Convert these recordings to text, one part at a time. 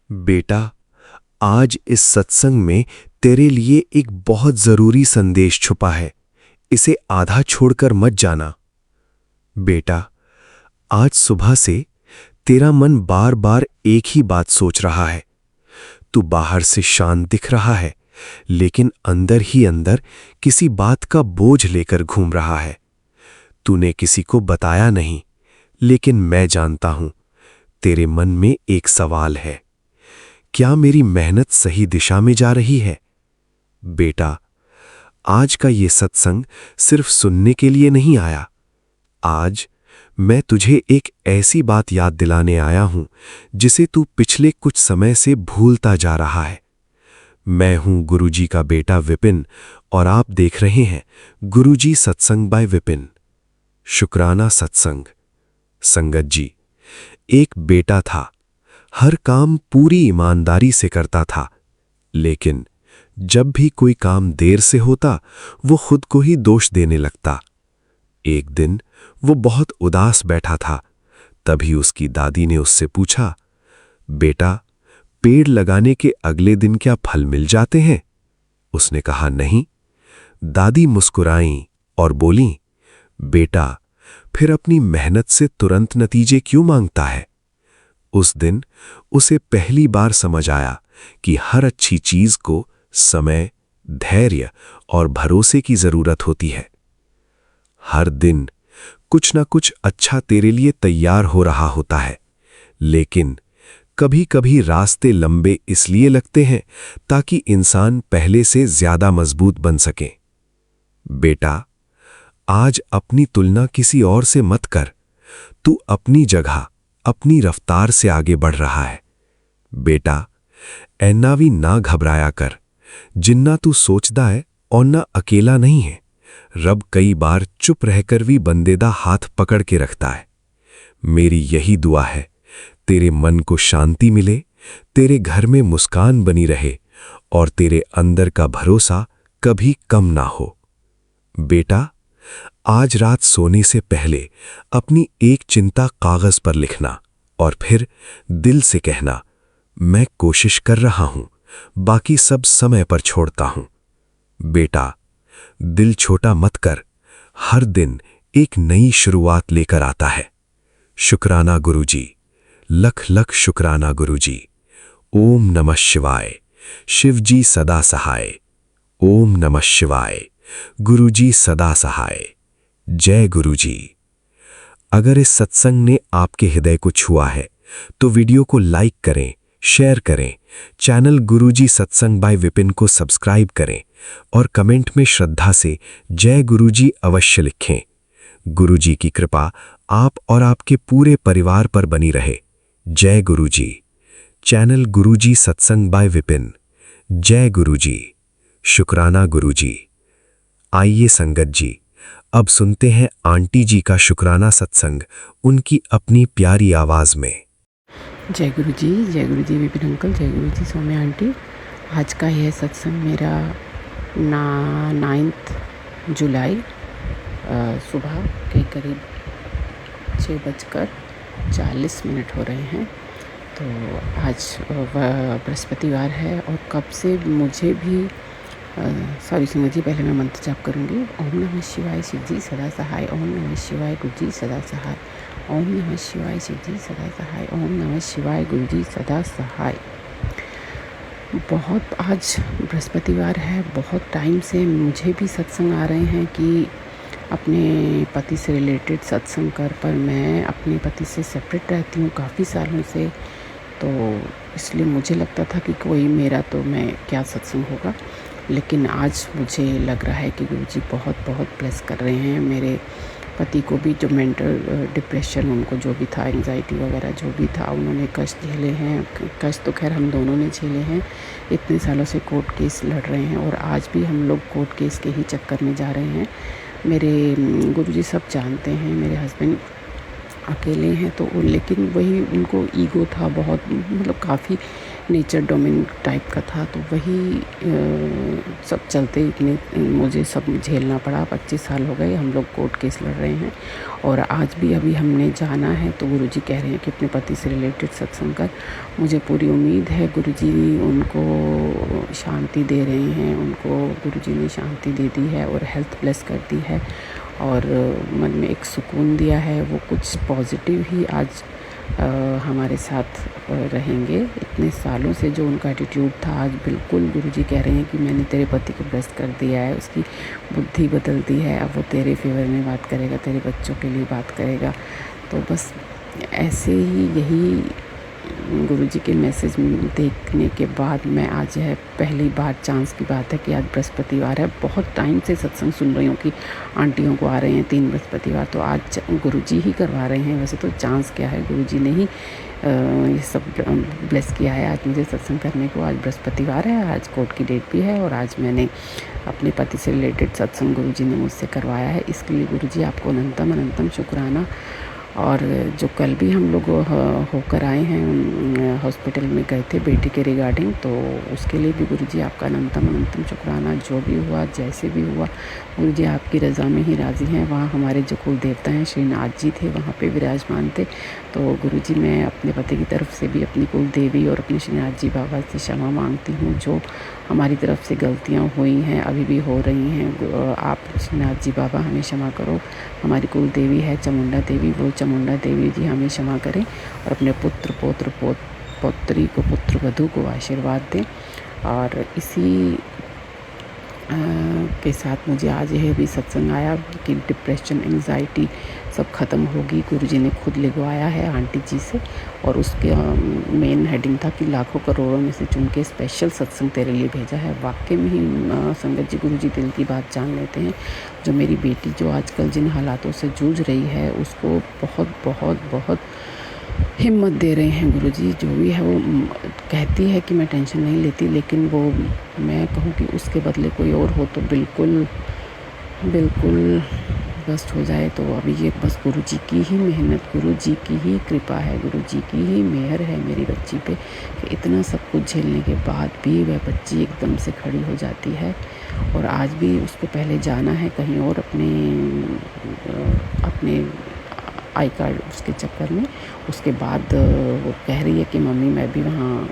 बेटा, आज इस सत्संग में तेरे लिए एक बहुत जरूरी संदेश छुपा है। इसे आधा छोड़कर मत जाना। बेटा, आज सुबह से तेरा मन बार बार एक ही बात सोच रहा है। तू बाहर से शांत दिख रहा है, लेकिन अंदर ही अंदर किसी बात का बोझ लेकर घूम रहा है। तूने किसी को बताया नहीं, लेकिन मैं जानता हूं। तेरे मन में एक सवाल है, क्या मेरी मेहनत सही दिशा में जा रही है? बेटा, आज का ये सत्संग सिर्फ सुनने के लिए नहीं आया। आज मैं तुझे एक ऐसी बात याद दिलाने आया हूं जिसे तू पिछले कुछ समय से भूलता जा रहा है। मैं हूं गुरुजी का बेटा विपिन, और आप देख रहे हैं गुरुजी सत्संग बाय विपिन। शुक्राना सत्संग। संगत जी, एक बेटा था। हर काम पूरी ईमानदारी से करता था, लेकिन जब भी कोई काम देर से होता, वो खुद को ही दोष देने लगता। एक दिन वो बहुत उदास बैठा था। तभी उसकी दादी ने उससे पूछा, बेटा, पेड़ लगाने के अगले दिन क्या फल मिल जाते हैं? उसने कहा, नहीं। दादी मुस्कुराईं और बोलीं, बेटा, फिर अपनी मेहनत से तुरंत नतीजे क्यों मांगता है? उस दिन उसे पहली बार समझ आया कि हर अच्छी चीज को समय, धैर्य और भरोसे की जरूरत होती है। हर दिन कुछ ना कुछ अच्छा तेरे लिए तैयार हो रहा होता है, लेकिन कभी-कभी रास्ते लंबे इसलिए लगते हैं ताकि इंसान पहले से ज्यादा मजबूत बन सके। बेटा, आज अपनी तुलना किसी और से मत कर। तू अपनी जगह, अपनी रफ्तार से आगे बढ़ रहा है। बेटा, ऐना भी ना घबराया कर। जिन्ना तू सोचदा है और ना अकेला नहीं है। रब कई बार चुप रहकर भी बंदेदा हाथ पकड़ के रखता है। मेरी यही दुआ है, तेरे मन को शांति मिले, तेरे घर में मुस्कान बनी रहे और तेरे अंदर का भरोसा कभी कम ना हो। बेटा, आज रात सोने से पहले अपनी एक चिंता कागज पर लिखना और फिर दिल से कहना, मैं कोशिश कर रहा हूं, बाकी सब समय पर छोड़ता हूं। बेटा, दिल छोटा मत कर। हर दिन एक नई शुरुआत लेकर आता है। शुक्राना गुरुजी, लख लख शुक्राना गुरुजी। ओम नमः शिवाय। शिवजी सदा सहाय। ओम नमः शिवाय। गुरुजी सदा सहाय। जय गुरुजी। अगर इस सत्संग ने आपके हृदय को छुआ है तो वीडियो को लाइक करें, शेयर करें, चैनल गुरुजी सत्संग बाय विपिन को सब्सक्राइब करें और कमेंट में श्रद्धा से जय गुरुजी अवश्य लिखें। गुरुजी की कृपा आप और आपके पूरे परिवार पर बनी रहे। जय गुरुजी। चैनल गुरुजी सत्संग बाय विपिन। जय गुरुजी। शुक्राना गुरुजी। आइए संगत जी, अब सुनते हैं आंटी जी का शुक्राना सत्संग उनकी अपनी प्यारी आवाज में। जय गुरुजी विपिन अंकल, जय गुरुजी सौम्या आंटी। आज का यह सत्संग मेरा 9 जुलाई सुबह के करीब 6:40 हो रहे हैं। तो आज बृहस्पतिवार है और कब से मुझे भी सॉरी संगत जी, पहले मैं मंत्र जाप करूँगी। ओम नमः शिवाय शिवजी सदा सहाय। ओम नमः शिवाय गुरुजी सदा सहाय। ओम नमः शिवाय शिवजी सदा सहाय। ओम नमः शिवाय गुरुजी सदा सहाय। बहुत आज बृहस्पतिवार है। बहुत टाइम से मुझे भी सत्संग आ रहे हैं कि अपने पति से रिलेटेड सत्संग कर, पर मैं अपने पति से सेपरेट रहती हूँ काफ़ी सालों से, तो इसलिए मुझे लगता था कि कोई मेरा तो मैं क्या सत्संग होगा। लेकिन आज मुझे लग रहा है कि गुरुजी बहुत बहुत ब्लेस कर रहे हैं। मेरे पति को भी जो मेंटल डिप्रेशन, उनको जो भी था, एंजाइटी वगैरह जो भी था, उन्होंने कष्ट झेले हैं। कष्ट तो खैर हम दोनों ने झेले हैं। इतने सालों से कोर्ट केस लड़ रहे हैं और आज भी हम लोग कोर्ट केस के ही चक्कर में जा रहे हैं। मेरे गुरुजी सब जानते हैं, मेरे हस्बैंड अकेले हैं तो लेकिन वही उनको ईगो था बहुत, मतलब काफ़ी नेचर डोमेन टाइप का था, तो वही सब चलते इतने मुझे सब झेलना पड़ा। 25 साल हो गए हम लोग कोर्ट केस लड़ रहे हैं, और आज भी अभी हमने जाना है तो गुरुजी कह रहे हैं कि अपने पति से रिलेटेड सत्संग कर। मुझे पूरी उम्मीद है गुरुजी उनको शांति दे रहे हैं, उनको गुरुजी ने शांति दे दी है और हेल्थ ब्लेस कर दी है, और मन में एक सुकून दिया है। वो कुछ पॉजिटिव ही आज हमारे साथ रहेंगे। इतने सालों से जो उनका एटीट्यूड था, आज बिल्कुल गुरुजी कह रहे हैं कि मैंने तेरे पति को ब्लेस कर दिया है, उसकी बुद्धि बदल दी है, अब वो तेरे फेवर में बात करेगा, तेरे बच्चों के लिए बात करेगा। तो बस ऐसे ही यही गुरुजी के मैसेज देखने के बाद मैं आज है पहली बार, चांस की बात है कि आज बृहस्पतिवार है। बहुत टाइम से सत्संग सुन रही हूँ कि आंटियों को आ रहे हैं 3 बृहस्पतिवार, तो आज गुरुजी ही करवा रहे हैं। वैसे तो चांस क्या है, गुरुजी ने ही ये सब ब्लेस किया है आज मुझे सत्संग करने को। आज बृहस्पतिवार है, आज कोर्ट की डेट भी है, और आज मैंने अपने पति से रिलेटेड सत्संग गुरुजी ने मुझसे करवाया है। इसके लिए गुरुजी आपको अनंतम अनंतम शुक्राना। और जो कल भी हम लोग होकर आए हैं, हॉस्पिटल में गए थे बेटी के रिगार्डिंग, तो उसके लिए भी गुरुजी आपका अनंतम अनंतम शुक्राना। जो भी हुआ, जैसे भी हुआ, गुरुजी आपकी रज़ा में ही राज़ी हैं। वहाँ हमारे जो कुल देवता हैं श्रीनाथ जी थे, वहाँ पे विराजमान थे। तो गुरुजी मैं अपने पति की तरफ से भी अपनी कुल देवी और अपने श्रीनाथ जी बाबा से क्षमा मांगती हूँ। जो हमारी तरफ से गलतियाँ हुई हैं, अभी भी हो रही हैं, आप श्रीनाथ जी बाबा हमें क्षमा करो। हमारी कुल देवी है चामुंडा देवी, वो चामुंडा देवी जी हमें क्षमा करें, और अपने पुत्र पौत्र पौत्री को, पुत्र वधू को आशीर्वाद दें। और इसी के साथ मुझे आज यह भी सत्संग आया कि डिप्रेशन, एंग्जाइटी सब ख़त्म होगी। गुरुजी ने खुद लिखवाया है आंटी जी से, और उसके मेन हेडिंग था कि लाखों करोड़ों में से चुन के स्पेशल सत्संग तेरे लिए भेजा है। वाकई में ही संगत जी गुरुजी दिल की बात जान लेते हैं। जो मेरी बेटी जो आजकल जिन हालातों से जूझ रही है, उसको बहुत बहुत बहुत हिम्मत दे रहे हैं गुरुजी। जो भी है वो कहती है कि मैं टेंशन नहीं लेती, लेकिन वो, मैं कहूँ कि उसके बदले कोई और हो तो बिल्कुल बिल्कुल बस्ट हो जाए। तो अभी ये बस गुरुजी की ही मेहनत, गुरुजी की ही कृपा है, गुरुजी की ही मेहर है मेरी बच्ची पे, कि इतना सब कुछ झेलने के बाद भी वह बच्ची एकदम से खड़ी हो जाती है। और आज भी उसको पहले जाना है कहीं और अपने आई कार्ड उसके चक्कर में। उसके बाद वो कह रही है कि मम्मी मैं भी वहाँ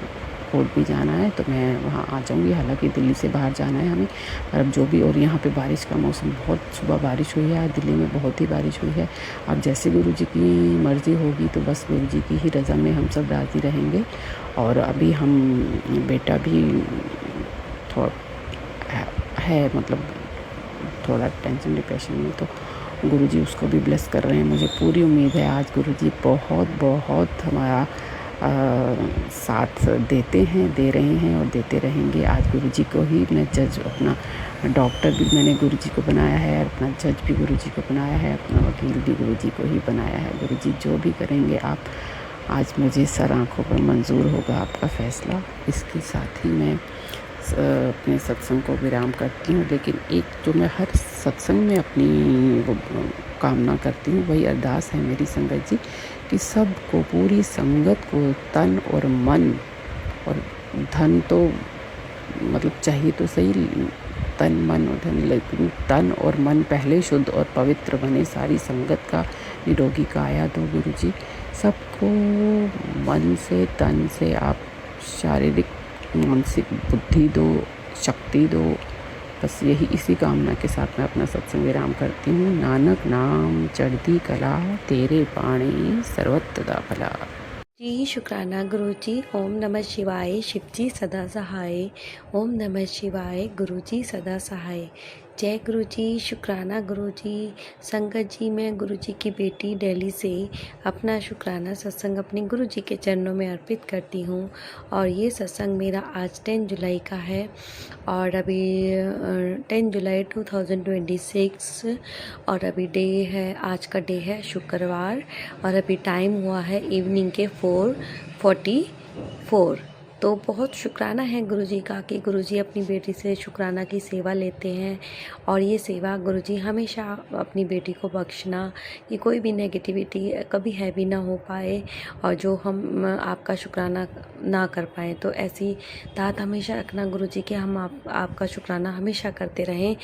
कोर्ट भी जाना है, तो मैं वहाँ आ जाऊँगी। हालांकि दिल्ली से बाहर जाना है हमें, पर अब जो भी, और यहाँ पे बारिश का मौसम, बहुत सुबह बारिश हुई है, आज दिल्ली में बहुत ही बारिश हुई है। अब जैसे गुरुजी की मर्ज़ी होगी, तो बस गुरुजी की ही रज़ा में हम सब राज़ी रहेंगे। और अभी हम, बेटा भी थोड़ा है मतलब थोड़ा टेंशन डिप्रेशन में, तो गुरुजी उसको भी ब्लेस कर रहे हैं। मुझे पूरी उम्मीद है आज गुरुजी बहुत बहुत हमारा साथ देते हैं, दे रहे हैं और देते रहेंगे। आज गुरुजी को ही मैं जज, अपना डॉक्टर भी मैंने गुरुजी को बनाया है, अपना जज भी गुरुजी को बनाया है, अपना वकील भी गुरुजी को ही बनाया है। गुरुजी जो भी करेंगे आप, आज मुझे सर आँखों पर मंजूर होगा आपका फ़ैसला। इसके साथ ही मैं अपने सत्संग को विराम करती हूँ। लेकिन एक जो मैं हर सत्संग में अपनी वो कामना करती हूँ, वही अरदास है मेरी संगत जी, कि सबको, पूरी संगत को तन और मन और धन तो मतलब चाहिए तो सही, तन मन और धन, लेकिन तन और मन पहले शुद्ध और पवित्र बने। सारी संगत का निरोगी काया दो गुरुजी। सबको मन से, तन से आप शारीरिक, मानसिक बुद्धि दो, शक्ति दो। बस यही, इसी कामना के साथ मैं अपना सत्संग विराम करती हूँ। नानक नाम चढ़ती कला, तेरे पाणी सर्वत्र दा भला। जी शुक्राना गुरु जी। ओम नमः शिवाय, शिव जी सदा सहाय। ओम नमः शिवाय, गुरु जी सदा सहाय। जय गुरु जी, शुक्राना गुरु जी। संगत जी, मैं गुरु जी की बेटी दिल्ली से अपना शुक्राना सत्संग अपने गुरु जी के चरणों में अर्पित करती हूँ। और ये सत्संग मेरा आज 10 जुलाई का है, और अभी 10 जुलाई 2026, और अभी डे है, आज का डे है शुक्रवार, और अभी टाइम हुआ है इवनिंग के 4:44। तो बहुत शुक्राना है गुरुजी का कि गुरुजी अपनी बेटी से शुक्राना की सेवा लेते हैं। और ये सेवा गुरुजी हमेशा अपनी बेटी को बख्शना कि कोई भी नेगेटिविटी कभी हैवी ना हो पाए और जो हम आपका शुक्राना ना कर पाएँ। तो ऐसी दात हमेशा रखना गुरुजी कि हम आपका शुक्राना हमेशा करते रहें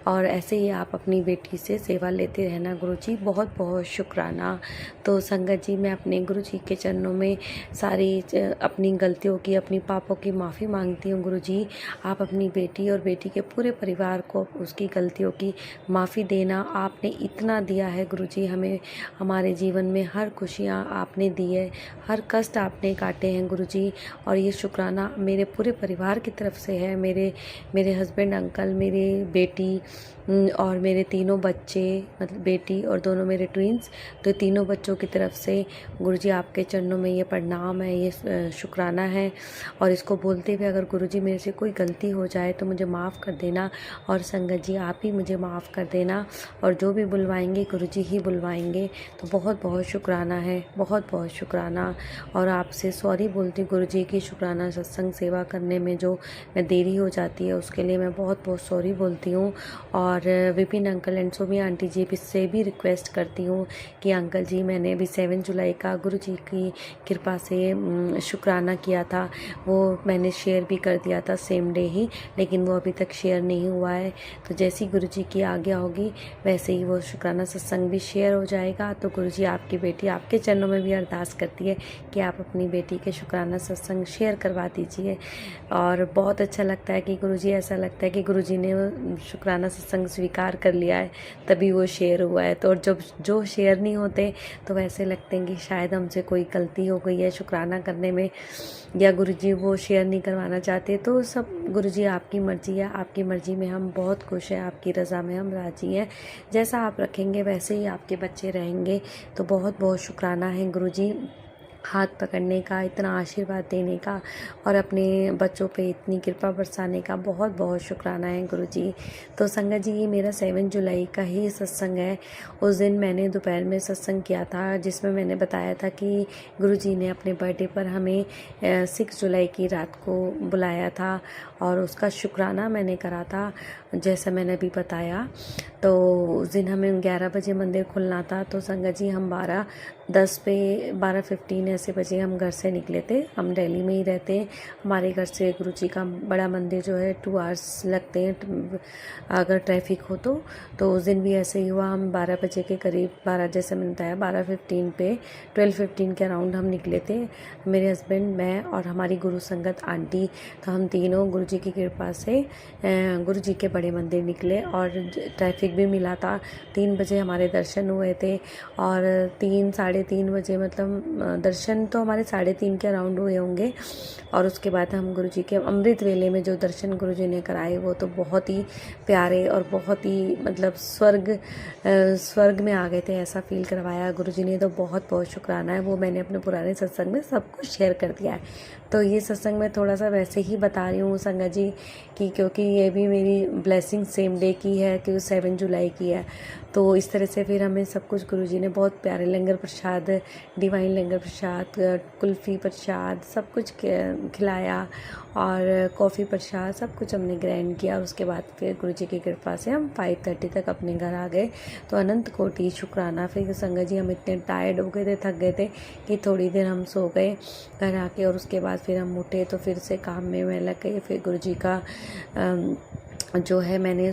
और ऐसे ही आप अपनी बेटी से सेवा लेते रहना गुरुजी। बहुत बहुत शुक्राना। तो संगत जी, मैं अपने गुरुजी के चरणों में सारी अपनी गलतियों की, अपनी पापों की माफ़ी मांगती हूँ गुरुजी। आप अपनी बेटी और बेटी के पूरे परिवार को उसकी गलतियों की माफ़ी देना। आपने इतना दिया है गुरुजी हमें, हमारे जीवन में हर खुशियाँ आपने दी है, हर कष्ट आपने काटे हैं गुरुजी। और ये शुक्राना मेरे पूरे परिवार की तरफ से है, मेरे हस्बैंड, अंकल, मेरी बेटी और मेरे तीनों बच्चे, मतलब बेटी और दोनों मेरे ट्विंस, तो तीनों बच्चों की तरफ से गुरुजी आपके चरणों में ये प्रणाम है, ये शुक्राना है। और इसको बोलते हुए अगर गुरुजी मेरे से कोई गलती हो जाए तो मुझे माफ़ कर देना और संगत जी आप ही मुझे माफ़ कर देना। और जो भी बुलवाएंगे गुरुजी ही बुलवाएंगे। तो बहुत बहुत शुक्राना है, बहुत बहुत शुक्राना। और आपसे सॉरी बोलती हूँ गुरुजी की शुक्राना सत्संग सेवा करने में जो देरी हो जाती है उसके लिए मैं बहुत बहुत सॉरी बोलती हूँ। और Vipin uncle and Somi aunty ji से भी रिक्वेस्ट करती हूँ कि अंकल जी, मैंने अभी 7 जुलाई का गुरुजी की कृपा से शुक्राना किया था, वो मैंने शेयर भी कर दिया था सेम डे ही, लेकिन वो अभी तक शेयर नहीं हुआ है। तो जैसी गुरुजी की आज्ञा होगी वैसे ही वो शुक्राना सत्संग भी शेयर हो जाएगा। तो गुरुजी आपकी बेटी आपके चरणों में भी अरदास करती है कि आप अपनी बेटी के शुक्राना सत्संग शेयर करवा दीजिए। और बहुत अच्छा लगता है कि गुरुजी, ऐसा लगता है कि गुरुजी ने शुक्राना सत्संग स्वीकार कर लिया है तभी वो शेयर हुआ है। तो और जब जो शेयर नहीं होते तो वैसे लगते हैं कि शायद हमसे कोई गलती हो गई है शुक्राना करने में, या गुरुजी वो शेयर नहीं करवाना चाहते। तो सब गुरुजी आपकी मर्ज़ी है, आपकी मर्ज़ी में हम बहुत खुश हैं, आपकी रज़ा में हम राज़ी हैं। जैसा आप रखेंगे वैसे ही आपके बच्चे रहेंगे। तो बहुत बहुत शुक्राना है गुरुजी, हाथ पकड़ने का, इतना आशीर्वाद देने का और अपने बच्चों पे इतनी कृपा बरसाने का बहुत बहुत शुक्राना है गुरुजी। तो संगत जी, ये मेरा 7 जुलाई का ही सत्संग है। उस दिन मैंने दोपहर में सत्संग किया था जिसमें मैंने बताया था कि गुरुजी ने अपने बर्थडे पर हमें 6 जुलाई की रात को बुलाया था और उसका शुक्राना मैंने करा था जैसा मैंने अभी बताया। तो उस दिन हमें 11 बजे मंदिर खुलना था। तो संगत जी, हम 12:15 ऐसे बजे हम घर से निकले थे। हम दिल्ली में ही रहते हैं। हमारे घर से गुरुजी का बड़ा मंदिर जो है 2 आवर्स लगते हैं अगर ट्रैफिक हो तो उस दिन भी ऐसे ही हुआ। हम 12 बजे के करीब, 12 जैसे मैंने बताया 12:15 पे 12:15 के अराउंड हम निकले थे, मेरे हस्बैंड, मैं और हमारी गुरु संगत आंटी। तो हम तीनों गुरुजी की कृपा से गुरुजी के बड़े मंदिर निकले और ट्रैफिक भी मिला था। 3 बजे हमारे दर्शन हुए थे और 3-3:30 बजे, मतलब दर्शन तो हमारे 3:30 के अराउंड हुए होंगे। और उसके बाद हम गुरुजी के अमृत वेले में जो दर्शन गुरुजी ने कराए वो तो बहुत ही प्यारे और बहुत ही, मतलब स्वर्ग में आ गए थे, ऐसा फील करवाया गुरुजी ने। तो बहुत बहुत शुक्राना है। वो मैंने अपने पुराने सत्संग में सब कुछ शेयर कर दिया है। तो ये सत्संग में थोड़ा सा वैसे ही बता रही हूँ संगत जी कि क्योंकि ये भी मेरी ब्लेसिंग सेम डे की है कि 7 जुलाई की है। तो इस तरह से फिर हमें सब कुछ गुरुजी ने बहुत प्यारे लंगर प्रसाद, डिवाइन लंगर प्रसाद, कुल्फ़ी प्रसाद सब कुछ खिलाया और कॉफ़ी प्रसाद सब कुछ हमने ग्रहण किया। उसके बाद फिर गुरुजी की कृपा से हम 5:30 तक अपने घर आ गए। तो अनंत कोटि शुक्राना। फिर संगत जी, हम इतने टायर्ड हो गए थे, थक गए थे कि थोड़ी देर हम सो गए घर आके और उसके बाद फिर हम उठे तो फिर से काम में मैं लग गई। फिर गुरुजी का जो है मैंने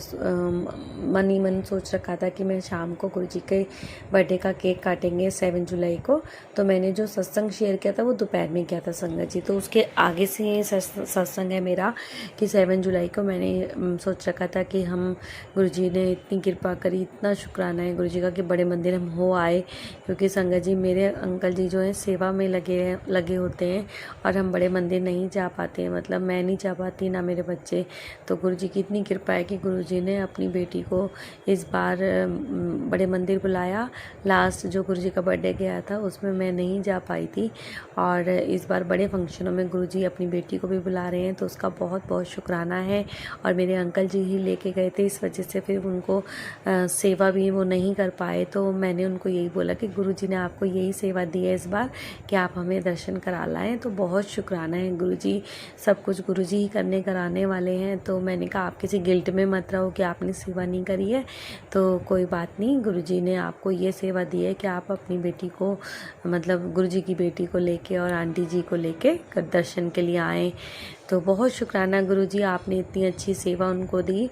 मन ही मन सोच रखा था कि मैं शाम को गुरुजी के बर्थडे का केक काटेंगे 7 जुलाई को। तो मैंने जो सत्संग शेयर किया था वो दोपहर में किया था संगत जी। तो उसके आगे से ये सत्संग है मेरा कि 7 जुलाई को मैंने सोच रखा था कि हम, गुरुजी ने इतनी कृपा करी, इतना शुक्राना है गुरुजी का कि बड़े मंदिर हम हो आए। क्योंकि संगत जी, मेरे अंकल जी जो हैं सेवा में लगे होते हैं और हम बड़े मंदिर नहीं जा पाते हैं, मतलब मैं नहीं जा पाती ना मेरे बच्चे। तो गुरुजी की इतनी कृपा है कि गुरुजी ने अपनी बेटी को इस बार बड़े मंदिर बुलाया। लास्ट जो गुरुजी का बर्थडे गया था उसमें मैं नहीं जा पाई थी, और इस बार बड़े फंक्शनों में गुरुजी अपनी बेटी को भी बुला रहे हैं, तो उसका बहुत बहुत शुक्राना है। और मेरे अंकल जी ही लेके गए थे, इस वजह से फिर उनको सेवा भी वो नहीं कर पाए। तो मैंने उनको यही बोला कि गुरुजी ने आपको यही सेवा दी है इस बार कि आप हमें दर्शन करा लाएँ। तो बहुत शुक्राना है गुरुजी, सब कुछ गुरुजी ही करने कराने वाले हैं। तो मैंने कहा आप किसी गिल्ट में मत रहो कि आपने सेवा नहीं करी है, तो कोई बात नहीं, गुरुजी ने आपको ये सेवा दी है कि आप अपनी बेटी को, मतलब गुरुजी की बेटी को लेके और आंटी जी को लेके दर्शन के लिए आए। तो बहुत शुक्राना गुरुजी, आपने इतनी अच्छी सेवा उनको दी।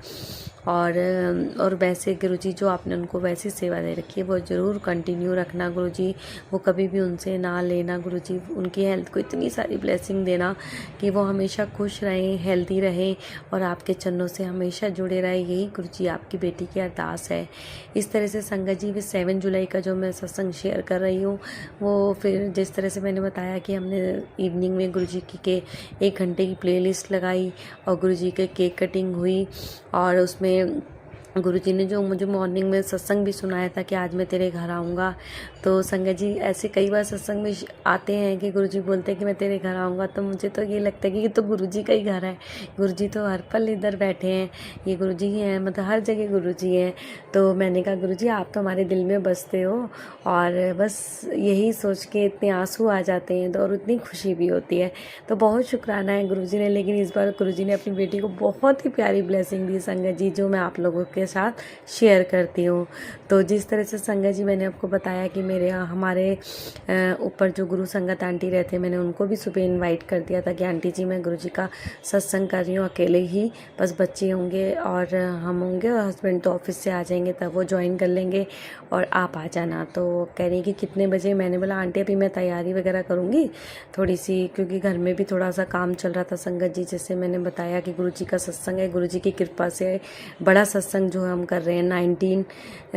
और वैसे गुरुजी जो आपने उनको वैसी सेवा दे रखी है वो ज़रूर कंटिन्यू रखना गुरुजी, वो कभी भी उनसे ना लेना गुरुजी। उनकी हेल्थ को इतनी सारी ब्लेसिंग देना कि वो हमेशा खुश रहें, हेल्दी रहें और आपके चरणों से हमेशा जुड़े रहे, यही गुरुजी आपकी बेटी की अरदास है। इस तरह से संगत जी 7 जुलाई का जो मैं सत्संग शेयर कर रही हूँ, वो फिर जिस तरह से मैंने बताया कि हमने इवनिंग में गुरुजी की के 1 घंटे की प्लेलिस्ट लगाई और गुरुजी के केक कटिंग हुई, और उसमें गुरुजी ने जो मुझे मॉर्निंग में सत्संग भी सुनाया था कि आज मैं तेरे घर आऊँगा। तो संगत जी ऐसे कई बार सत्संग में आते हैं कि गुरुजी बोलते हैं कि मैं तेरे घर आऊँगा, तो मुझे तो ये लगता है कि ये तो गुरुजी का ही घर है, गुरुजी तो हर पल इधर बैठे हैं, ये गुरुजी ही हैं, मतलब हर जगह गुरुजी हैं। तो मैंने कहा गुरुजी आप तो हमारे दिल में बसते हो, और बस यही सोच के इतने आंसू आ जाते हैं, तो और इतनी खुशी भी होती है। तो बहुत शुक्राना है गुरुजी ने, लेकिन इस बार गुरुजी ने अपनी बेटी को बहुत ही प्यारी ब्लेसिंग दी संगत जी, जो मैं आप लोगों के साथ शेयर करती हूँ। तो जिस तरह से संगत जी मैंने आपको बताया कि मेरे यहाँ हमारे ऊपर जो गुरु संगत आंटी रहते हैं, मैंने उनको भी सुबह इनवाइट कर दिया था कि आंटी जी मैं गुरुजी का सत्संग कर रही हूँ अकेले ही, बस बच्चे होंगे और हम होंगे और हस्बैंड तो ऑफिस से आ जाएंगे, तब वो ज्वाइन कर लेंगे और आप आ जाना। तो कह रही कि कितने बजे, मैंने बोला आंटी अभी मैं तैयारी वगैरह करूँगी थोड़ी सी, क्योंकि घर में भी थोड़ा सा काम चल रहा था संगत जी। जैसे मैंने बताया कि गुरुजी का सत्संग है, गुरुजी की कृपा से बड़ा सत्संग जो हम कर रहे हैं 19